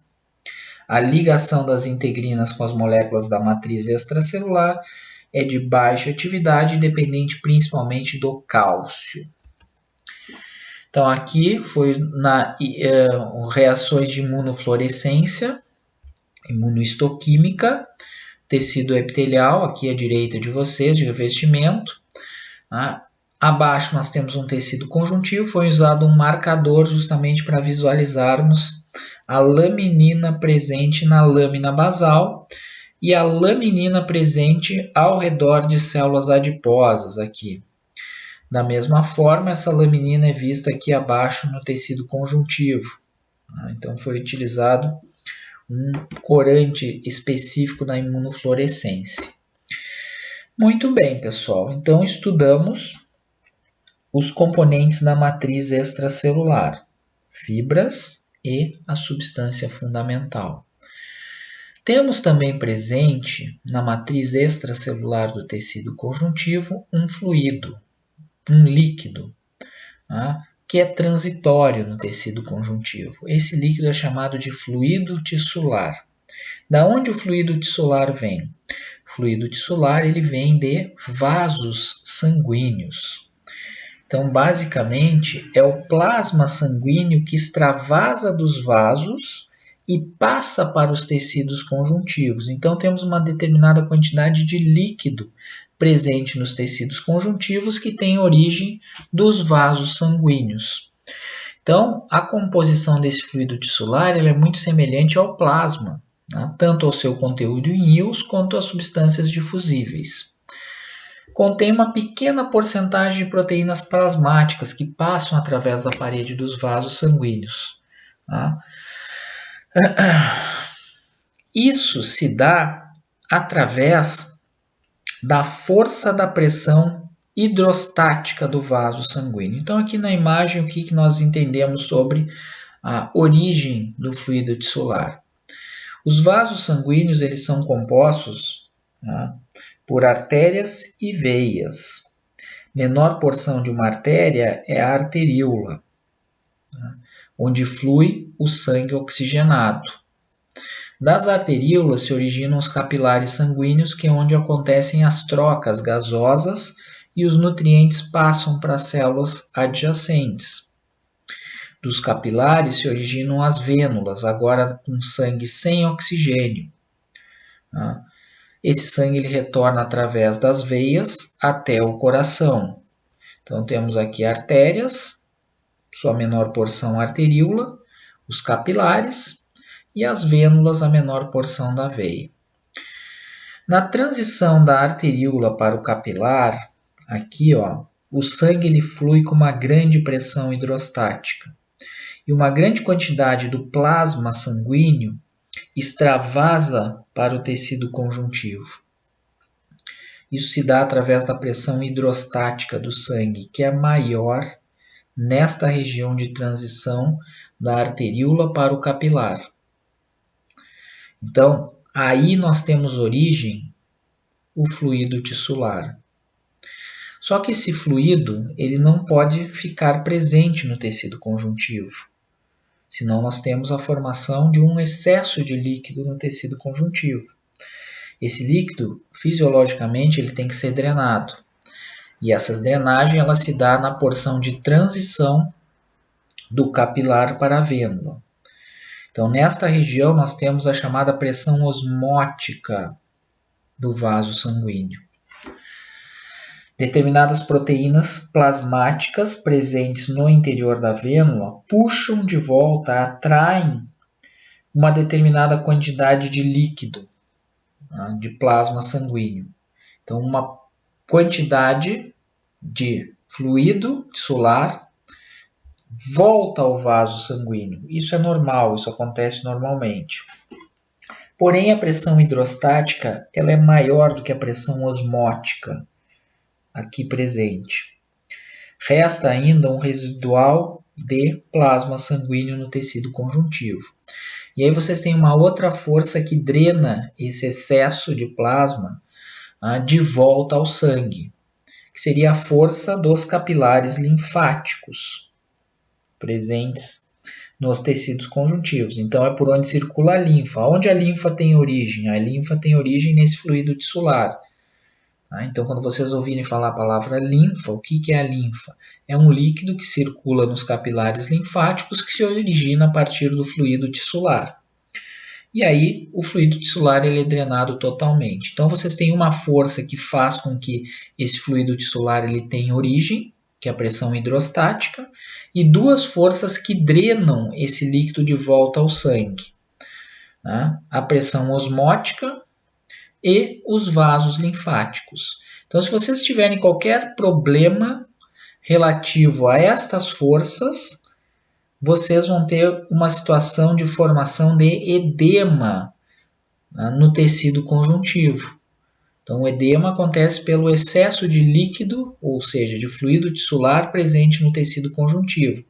A ligação das integrinas com as moléculas da matriz extracelular é de baixa atividade, dependente principalmente do cálcio. Então, aqui foi reações de imunofluorescência, imunohistoquímica, tecido epitelial, aqui à direita de vocês, de revestimento. Abaixo nós temos um tecido conjuntivo, foi usado um marcador justamente para visualizarmos a laminina presente na lâmina basal e a laminina presente ao redor de células adiposas aqui. Da mesma forma, essa laminina é vista aqui abaixo no tecido conjuntivo. Então, foi utilizado um corante específico da imunofluorescência. Muito bem, pessoal. Então, estudamos os componentes da matriz extracelular, fibras e a substância fundamental. Temos também presente na matriz extracelular do tecido conjuntivo um fluido, um líquido, que é transitório no tecido conjuntivo. Esse líquido é chamado de fluido tissular. Da onde o fluido tissular vem? O fluido tissular ele vem de vasos sanguíneos. Então, basicamente, é o plasma sanguíneo que extravasa dos vasos e passa para os tecidos conjuntivos. Então, temos uma determinada quantidade de líquido presente nos tecidos conjuntivos que tem origem dos vasos sanguíneos. Então, a composição desse fluido tissular é muito semelhante ao plasma, tanto ao seu conteúdo em íons quanto às substâncias difusíveis. Contém uma pequena porcentagem de proteínas plasmáticas que passam através da parede dos vasos sanguíneos. Isso se dá através da força da pressão hidrostática do vaso sanguíneo. Então, aqui na imagem, o que nós entendemos sobre a origem do fluido tissular? Os vasos sanguíneos eles são compostos por artérias e veias. Menor porção de uma artéria é a arteríola, onde flui o sangue oxigenado. Das arteríolas se originam os capilares sanguíneos, que é onde acontecem as trocas gasosas e os nutrientes passam para as células adjacentes. Dos capilares se originam as vênulas, agora com sangue sem oxigênio. Esse sangue ele retorna através das veias até o coração. Então temos aqui artérias, sua menor porção arteríola, os capilares e as vênulas, a menor porção da veia. Na transição da arteríola para o capilar, aqui o sangue ele flui com uma grande pressão hidrostática. E uma grande quantidade do plasma sanguíneo extravasa para o tecido conjuntivo. Isso se dá através da pressão hidrostática do sangue, que é maior nesta região de transição da arteríola para o capilar. Então, aí nós temos origem o fluido tissular. Só que esse fluido ele não pode ficar presente no tecido conjuntivo, senão nós temos a formação de um excesso de líquido no tecido conjuntivo. Esse líquido, fisiologicamente, ele tem que ser drenado. E essa drenagem ela se dá na porção de transição do capilar para a vênula. Então, nesta região, nós temos a chamada pressão osmótica do vaso sanguíneo. Determinadas proteínas plasmáticas presentes no interior da vênula puxam de volta, atraem uma determinada quantidade de líquido, de plasma sanguíneo. Então, uma quantidade de fluido tissular volta ao vaso sanguíneo. Isso é normal, isso acontece normalmente. Porém, a pressão hidrostática ela é maior do que a pressão osmótica aqui presente. Resta ainda um residual de plasma sanguíneo no tecido conjuntivo. E aí vocês têm uma outra força que drena esse excesso de plasma de volta ao sangue, que seria a força dos capilares linfáticos presentes nos tecidos conjuntivos. Então é por onde circula a linfa. Onde a linfa tem origem? A linfa tem origem nesse fluido tissular. Então, quando vocês ouvirem falar a palavra linfa, o que é a linfa? É um líquido que circula nos capilares linfáticos que se origina a partir do fluido tissular. E aí, o fluido tissular ele é drenado totalmente. Então, vocês têm uma força que faz com que esse fluido tissular ele tenha origem, que é a pressão hidrostática, e duas forças que drenam esse líquido de volta ao sangue. A pressão osmótica e os vasos linfáticos. Então, se vocês tiverem qualquer problema relativo a estas forças, vocês vão ter uma situação de formação de edema no tecido conjuntivo. Então, o edema acontece pelo excesso de líquido, ou seja, de fluido tissular presente no tecido conjuntivo.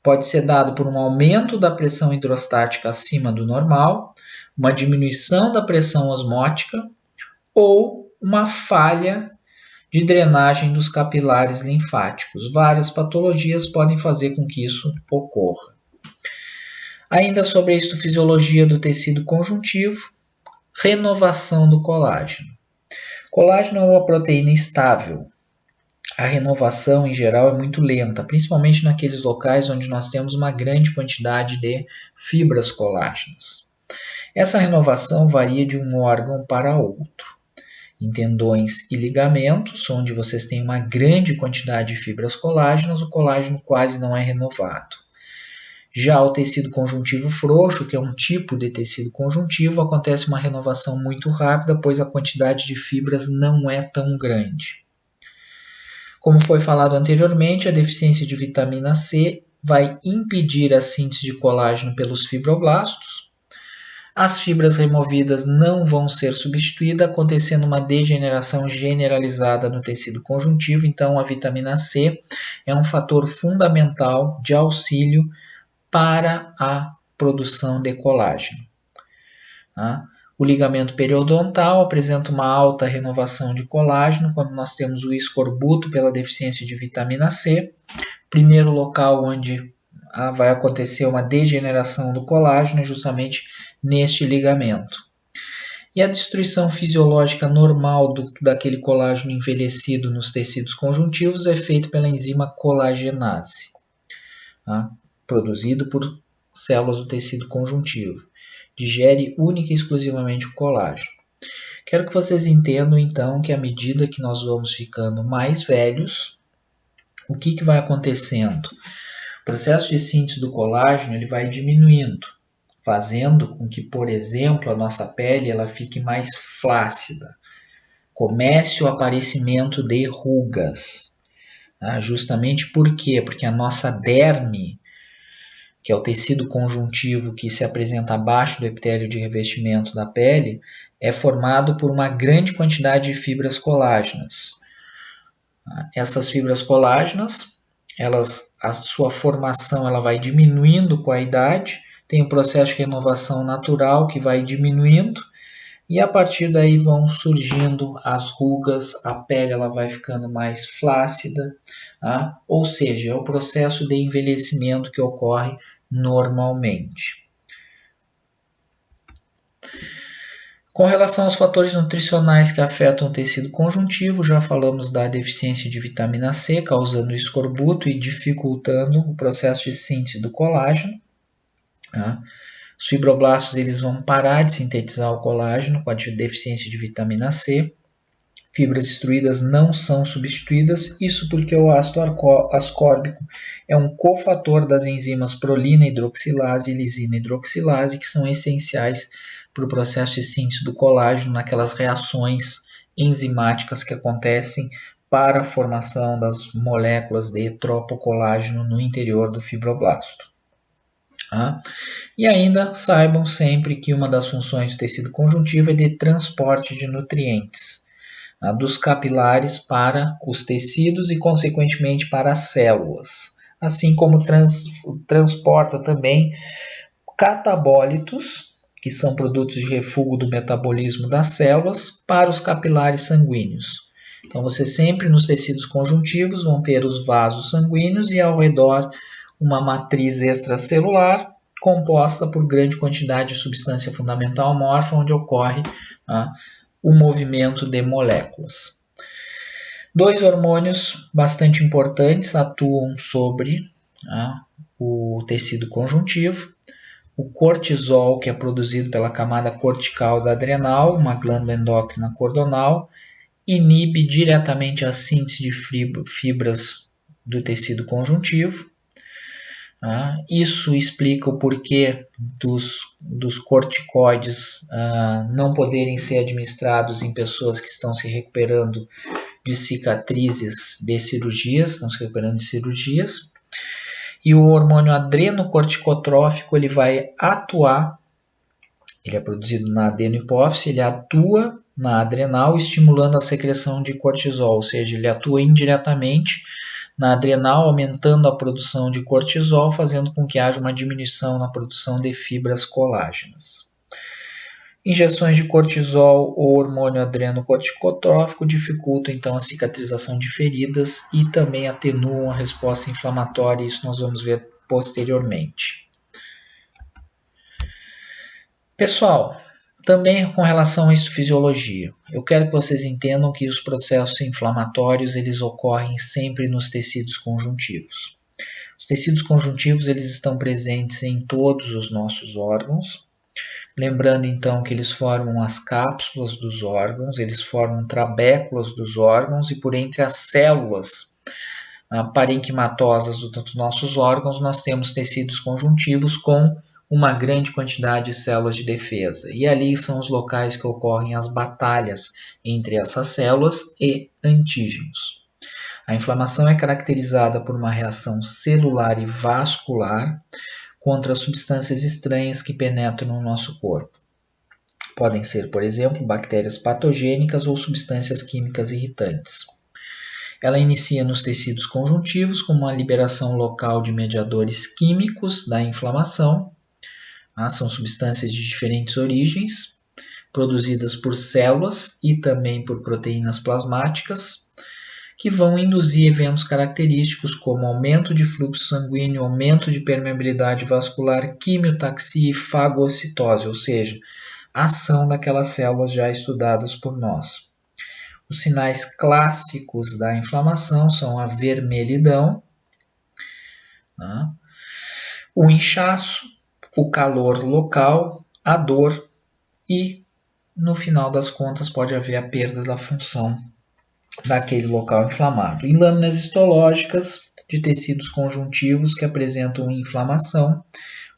Pode ser dado por um aumento da pressão hidrostática acima do normal, uma diminuição da pressão osmótica ou uma falha de drenagem dos capilares linfáticos. Várias patologias podem fazer com que isso ocorra. Ainda sobre a histofisiologia do tecido conjuntivo, renovação do colágeno. Colágeno é uma proteína estável. A renovação, em geral, é muito lenta, principalmente naqueles locais onde nós temos uma grande quantidade de fibras colágenas. Essa renovação varia de um órgão para outro. Em tendões e ligamentos, onde vocês têm uma grande quantidade de fibras colágenas, o colágeno quase não é renovado. Já o tecido conjuntivo frouxo, que é um tipo de tecido conjuntivo, acontece uma renovação muito rápida, pois a quantidade de fibras não é tão grande. Como foi falado anteriormente, a deficiência de vitamina C vai impedir a síntese de colágeno pelos fibroblastos. As fibras removidas não vão ser substituídas, acontecendo uma degeneração generalizada no tecido conjuntivo. Então, a vitamina C é um fator fundamental de auxílio para a produção de colágeno. O ligamento periodontal apresenta uma alta renovação de colágeno quando nós temos o escorbuto pela deficiência de vitamina C. Primeiro local onde vai acontecer uma degeneração do colágeno é justamente neste ligamento. E a destruição fisiológica normal daquele colágeno envelhecido nos tecidos conjuntivos é feita pela enzima colagenase, produzido por células do tecido conjuntivo. Digere única e exclusivamente o colágeno. Quero que vocês entendam, então, que à medida que nós vamos ficando mais velhos, o que vai acontecendo? O processo de síntese do colágeno ele vai diminuindo, fazendo com que, por exemplo, a nossa pele ela fique mais flácida. Comece o aparecimento de rugas. Justamente por quê? Porque a nossa derme, que é o tecido conjuntivo que se apresenta abaixo do epitélio de revestimento da pele, é formado por uma grande quantidade de fibras colágenas. Essas fibras colágenas, a sua formação ela vai diminuindo com a idade, tem o processo de renovação natural que vai diminuindo, e a partir daí vão surgindo as rugas, a pele ela vai ficando mais flácida, ou seja, é o processo de envelhecimento que ocorre normalmente. Com relação aos fatores nutricionais que afetam o tecido conjuntivo, já falamos da deficiência de vitamina C, causando escorbuto e dificultando o processo de síntese do colágeno. Os fibroblastos eles vão parar de sintetizar o colágeno com a deficiência de vitamina C. Fibras destruídas não são substituídas, isso porque o ácido ascórbico é um cofator das enzimas prolina hidroxilase e lisina hidroxilase, que são essenciais para o processo de síntese do colágeno naquelas reações enzimáticas que acontecem para a formação das moléculas de tropocolágeno no interior do fibroblasto. Tá? E ainda saibam sempre que uma das funções do tecido conjuntivo é de transporte de nutrientes, tá? Dos capilares para os tecidos e, consequentemente, para as células. Assim como transporta também catabólitos, que são produtos de refúgio do metabolismo das células, para os capilares sanguíneos. Então, você sempre nos tecidos conjuntivos vão ter os vasos sanguíneos e ao redor uma matriz extracelular composta por grande quantidade de substância fundamental amorfa, onde ocorre o movimento de moléculas. Dois hormônios bastante importantes atuam sobre o tecido conjuntivo. O cortisol, que é produzido pela camada cortical da adrenal, uma glândula endócrina cordonal, inibe diretamente a síntese de fibras do tecido conjuntivo. Isso explica o porquê dos corticoides não poderem ser administrados em pessoas que estão se recuperando de cicatrizes de cirurgias, E o hormônio adrenocorticotrófico ele vai atuar, ele é produzido na adenohipófise, ele atua na adrenal estimulando a secreção de cortisol, ou seja, ele atua indiretamente na adrenal, aumentando a produção de cortisol, fazendo com que haja uma diminuição na produção de fibras colágenas. Injeções de cortisol ou hormônio adrenocorticotrófico dificultam então a cicatrização de feridas e também atenuam a resposta inflamatória, isso nós vamos ver posteriormente. Pessoal, também com relação à histofisiologia, eu quero que vocês entendam que os processos inflamatórios eles ocorrem sempre nos tecidos conjuntivos. Os tecidos conjuntivos eles estão presentes em todos os nossos órgãos. Lembrando então que eles formam as cápsulas dos órgãos, eles formam trabéculas dos órgãos e por entre as células parenquimatosas dos nossos órgãos nós temos tecidos conjuntivos com uma grande quantidade de células de defesa. E ali são os locais que ocorrem as batalhas entre essas células e antígenos. A inflamação é caracterizada por uma reação celular e vascular contra substâncias estranhas que penetram no nosso corpo. Podem ser, por exemplo, bactérias patogênicas ou substâncias químicas irritantes. Ela inicia nos tecidos conjuntivos com uma liberação local de mediadores químicos da inflamação. São substâncias de diferentes origens, produzidas por células e também por proteínas plasmáticas, que vão induzir eventos característicos como aumento de fluxo sanguíneo, aumento de permeabilidade vascular, quimiotaxia e fagocitose, ou seja, a ação daquelas células já estudadas por nós. Os sinais clássicos da inflamação são a vermelhidão, o inchaço, o calor local, a dor e, no final das contas, pode haver a perda da função daquele local inflamado. E lâminas histológicas de tecidos conjuntivos que apresentam inflamação,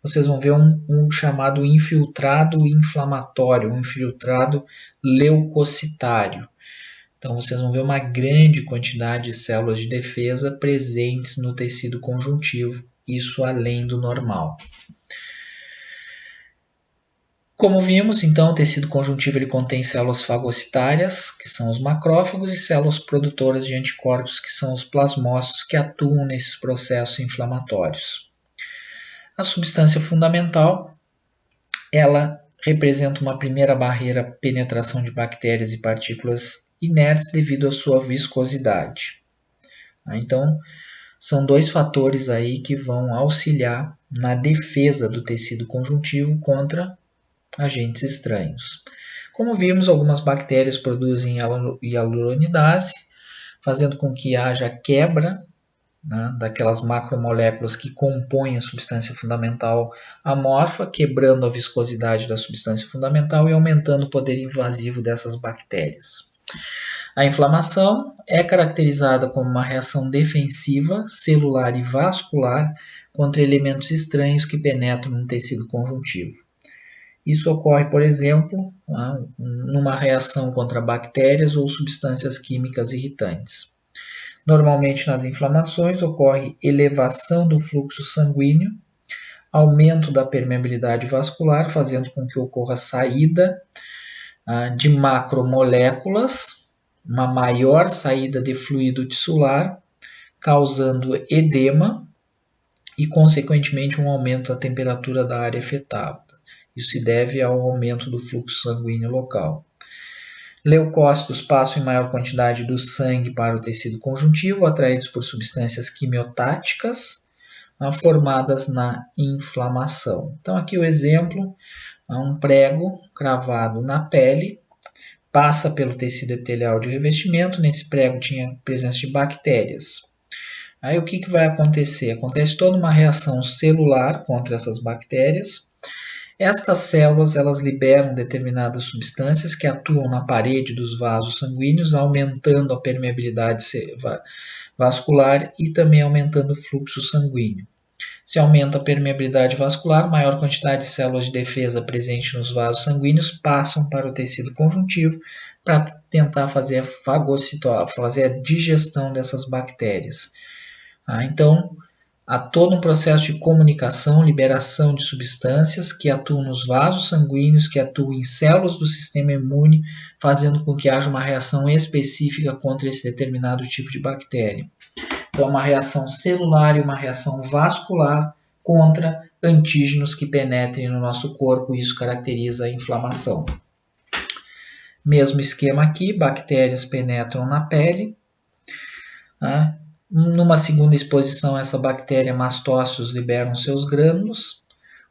vocês vão ver um chamado infiltrado inflamatório, um infiltrado leucocitário. Então vocês vão ver uma grande quantidade de células de defesa presentes no tecido conjuntivo, isso além do normal. Como vimos, então, o tecido conjuntivo ele contém células fagocitárias, que são os macrófagos, e células produtoras de anticorpos, que são os plasmócitos, que atuam nesses processos inflamatórios. A substância fundamental, ela representa uma primeira barreira à penetração de bactérias e partículas inertes devido à sua viscosidade. Então, são dois fatores aí que vão auxiliar na defesa do tecido conjuntivo contra agentes estranhos. Como vimos, algumas bactérias produzem hialuronidase, fazendo com que haja quebra daquelas macromoléculas que compõem a substância fundamental amorfa, quebrando a viscosidade da substância fundamental e aumentando o poder invasivo dessas bactérias. A inflamação é caracterizada como uma reação defensiva, celular e vascular contra elementos estranhos que penetram no tecido conjuntivo. Isso ocorre, por exemplo, numa reação contra bactérias ou substâncias químicas irritantes. Normalmente nas inflamações ocorre elevação do fluxo sanguíneo, aumento da permeabilidade vascular, fazendo com que ocorra saída de macromoléculas, uma maior saída de fluido tissular, causando edema e, consequentemente, um aumento da temperatura da área afetada. Isso se deve ao aumento do fluxo sanguíneo local. Leucócitos passam em maior quantidade do sangue para o tecido conjuntivo, atraídos por substâncias quimiotáticas formadas na inflamação. Então, aqui o exemplo, um prego cravado na pele, passa pelo tecido epitelial de revestimento, nesse prego tinha presença de bactérias. Aí o que vai acontecer? Acontece toda uma reação celular contra essas bactérias. Estas células elas liberam determinadas substâncias que atuam na parede dos vasos sanguíneos, aumentando a permeabilidade vascular e também aumentando o fluxo sanguíneo. Se aumenta a permeabilidade vascular, maior quantidade de células de defesa presentes nos vasos sanguíneos passam para o tecido conjuntivo para tentar fazer a digestão dessas bactérias. Então, há todo um processo de comunicação, liberação de substâncias que atuam nos vasos sanguíneos, que atuam em células do sistema imune, fazendo com que haja uma reação específica contra esse determinado tipo de bactéria. Então, uma reação celular e uma reação vascular contra antígenos que penetrem no nosso corpo, e isso caracteriza a inflamação. Mesmo esquema aqui, bactérias penetram na pele. Numa segunda exposição, essa bactéria mastócitos liberam seus grânulos.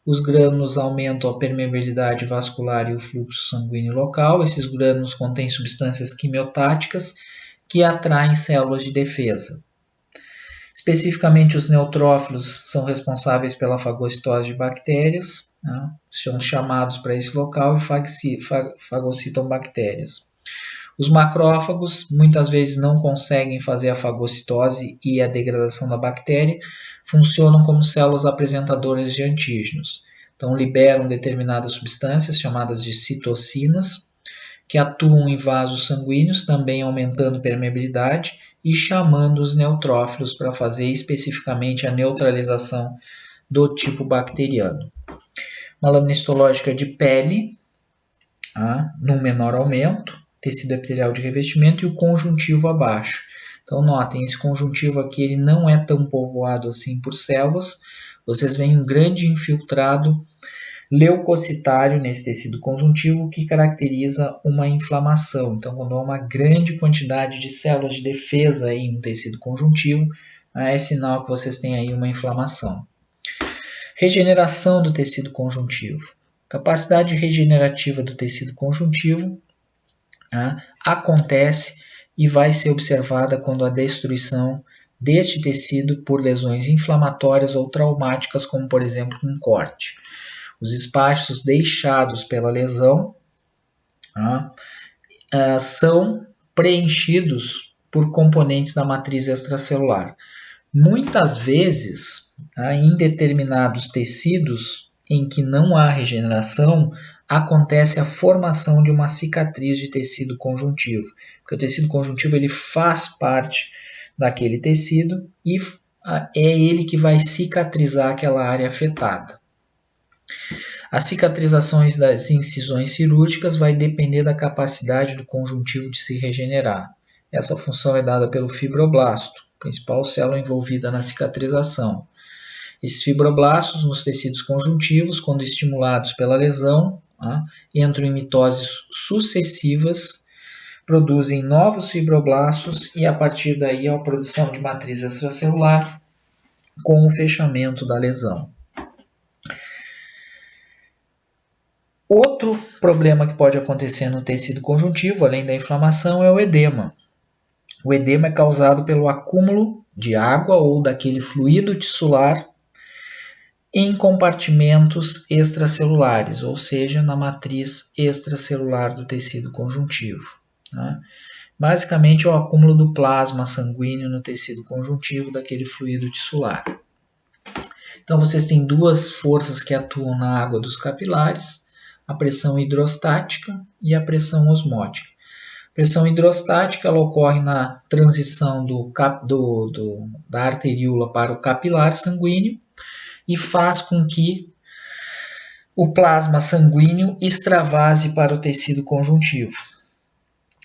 Os grânulos aumentam a permeabilidade vascular e o fluxo sanguíneo local. Esses grânulos contêm substâncias quimiotáticas que atraem células de defesa. Especificamente, os neutrófilos são responsáveis pela fagocitose de bactérias, são chamados para esse local e fagocitam bactérias. Os macrófagos muitas vezes não conseguem fazer a fagocitose e a degradação da bactéria, funcionam como células apresentadoras de antígenos. Então, liberam determinadas substâncias chamadas de citocinas, que atuam em vasos sanguíneos, também aumentando permeabilidade e chamando os neutrófilos para fazer especificamente a neutralização do tipo bacteriano. Uma lâmina histológica de pele, num menor aumento, tecido epitelial de revestimento e o conjuntivo abaixo. Então notem, esse conjuntivo aqui ele não é tão povoado assim por células, vocês veem um grande infiltrado leucocitário nesse tecido conjuntivo que caracteriza uma inflamação. Então, quando há uma grande quantidade de células de defesa em um tecido conjuntivo, é sinal que vocês têm aí uma inflamação. Regeneração do tecido conjuntivo. Capacidade regenerativa do tecido conjuntivo acontece e vai ser observada quando a destruição deste tecido por lesões inflamatórias ou traumáticas, como por exemplo um corte. Os espaços deixados pela lesão são preenchidos por componentes da matriz extracelular. Muitas vezes, em determinados tecidos em que não há regeneração, acontece a formação de uma cicatriz de tecido conjuntivo, porque o tecido conjuntivo ele faz parte daquele tecido e é ele que vai cicatrizar aquela área afetada. As cicatrizações das incisões cirúrgicas vai depender da capacidade do conjuntivo de se regenerar. Essa função é dada pelo fibroblasto, principal célula envolvida na cicatrização. Esses fibroblastos nos tecidos conjuntivos, quando estimulados pela lesão, entram em mitoses sucessivas, produzem novos fibroblastos e a partir daí a produção de matriz extracelular com o fechamento da lesão. Outro problema que pode acontecer no tecido conjuntivo, além da inflamação, é o edema. O edema é causado pelo acúmulo de água ou daquele fluido tissular em compartimentos extracelulares, ou seja, na matriz extracelular do tecido conjuntivo. Basicamente, é o acúmulo do plasma sanguíneo no tecido conjuntivo daquele fluido tissular. Então, vocês têm duas forças que atuam na água dos capilares, a pressão hidrostática e a pressão osmótica. A pressão hidrostática ela ocorre na transição da arteríola para o capilar sanguíneo, e faz com que o plasma sanguíneo extravase para o tecido conjuntivo,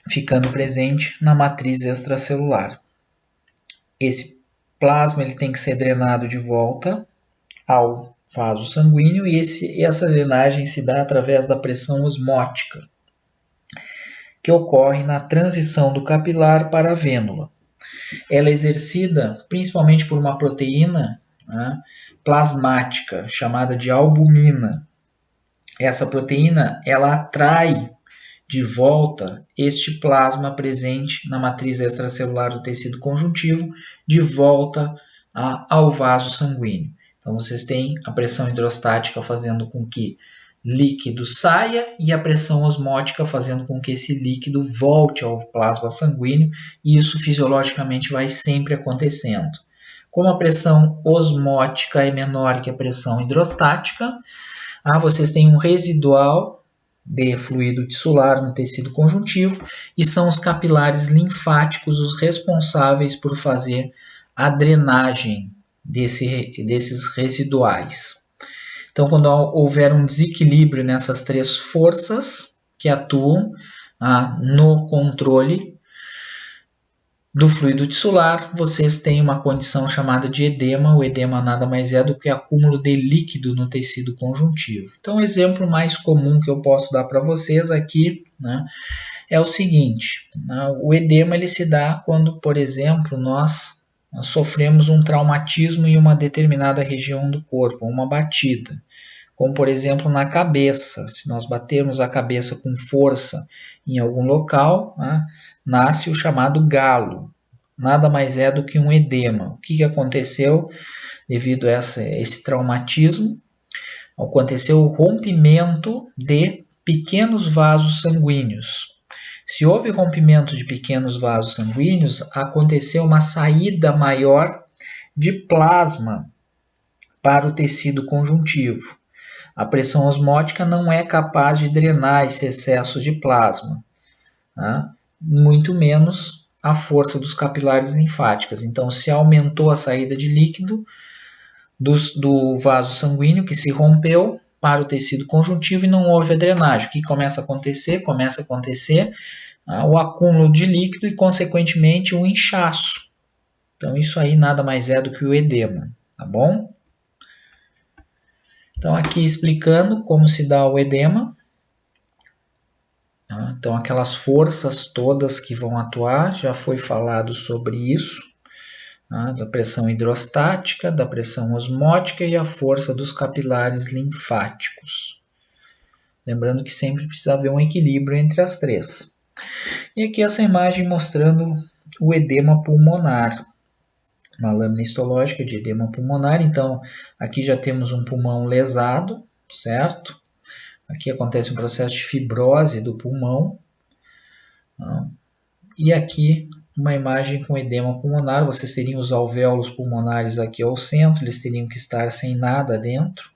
ficando presente na matriz extracelular. Esse plasma ele tem que ser drenado de volta ao vaso sanguíneo e essa drenagem se dá através da pressão osmótica, que ocorre na transição do capilar para a vênula. Ela é exercida principalmente por uma proteína, né, plasmática, chamada de albumina. Essa proteína ela atrai de volta este plasma presente na matriz extracelular do tecido conjuntivo de volta ao vaso sanguíneo. Então, vocês têm a pressão hidrostática fazendo com que líquido saia e a pressão osmótica fazendo com que esse líquido volte ao plasma sanguíneo, e isso fisiologicamente vai sempre acontecendo. Como a pressão osmótica é menor que a pressão hidrostática, vocês têm um residual de fluido tissular no tecido conjuntivo e são os capilares linfáticos os responsáveis por fazer a drenagem desses residuais. Então, quando houver um desequilíbrio nessas três forças que atuam no controle do fluido tissular, vocês têm uma condição chamada de edema. O edema nada mais é do que acúmulo de líquido no tecido conjuntivo. Então, o exemplo mais comum que eu posso dar para vocês aqui, né, é o seguinte. O edema ele se dá quando, por exemplo, nós sofremos um traumatismo em uma determinada região do corpo, uma batida. Como, por exemplo, na cabeça. Se nós batermos a cabeça com força em algum local, nasce o chamado galo. Nada mais é do que um edema. O que aconteceu devido a esse traumatismo? Aconteceu o rompimento de pequenos vasos sanguíneos. Se houve rompimento de pequenos vasos sanguíneos, aconteceu uma saída maior de plasma para o tecido conjuntivo. A pressão osmótica não é capaz de drenar esse excesso de plasma, muito menos a força dos capilares linfáticos. Então, se aumentou a saída de líquido do vaso sanguíneo, que se rompeu para o tecido conjuntivo e não houve a drenagem. O que começa a acontecer? Começa a acontecer o acúmulo de líquido e, consequentemente, o inchaço. Então, isso aí nada mais é do que o edema, tá bom? Então, aqui explicando como se dá o edema. Então, aquelas forças todas que vão atuar, já foi falado sobre isso, da pressão hidrostática, da pressão osmótica e a força dos capilares linfáticos. Lembrando que sempre precisa haver um equilíbrio entre as três. E aqui essa imagem mostrando o edema pulmonar. Uma lâmina histológica de edema pulmonar. Então, aqui já temos um pulmão lesado, certo? Aqui acontece um processo de fibrose do pulmão. E aqui uma imagem com edema pulmonar. Vocês teriam os alvéolos pulmonares aqui ao centro, eles teriam que estar sem nada dentro.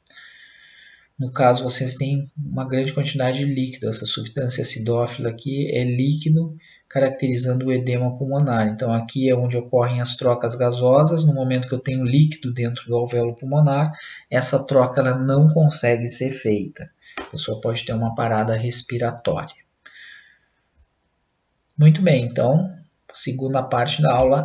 No caso, vocês têm uma grande quantidade de líquido. Essa substância acidófila aqui é líquido, caracterizando o edema pulmonar. Então, aqui é onde ocorrem as trocas gasosas. No momento que eu tenho líquido dentro do alvéolo pulmonar, essa troca ela não consegue ser feita. A pessoa pode ter uma parada respiratória. Muito bem, então, segunda parte da aula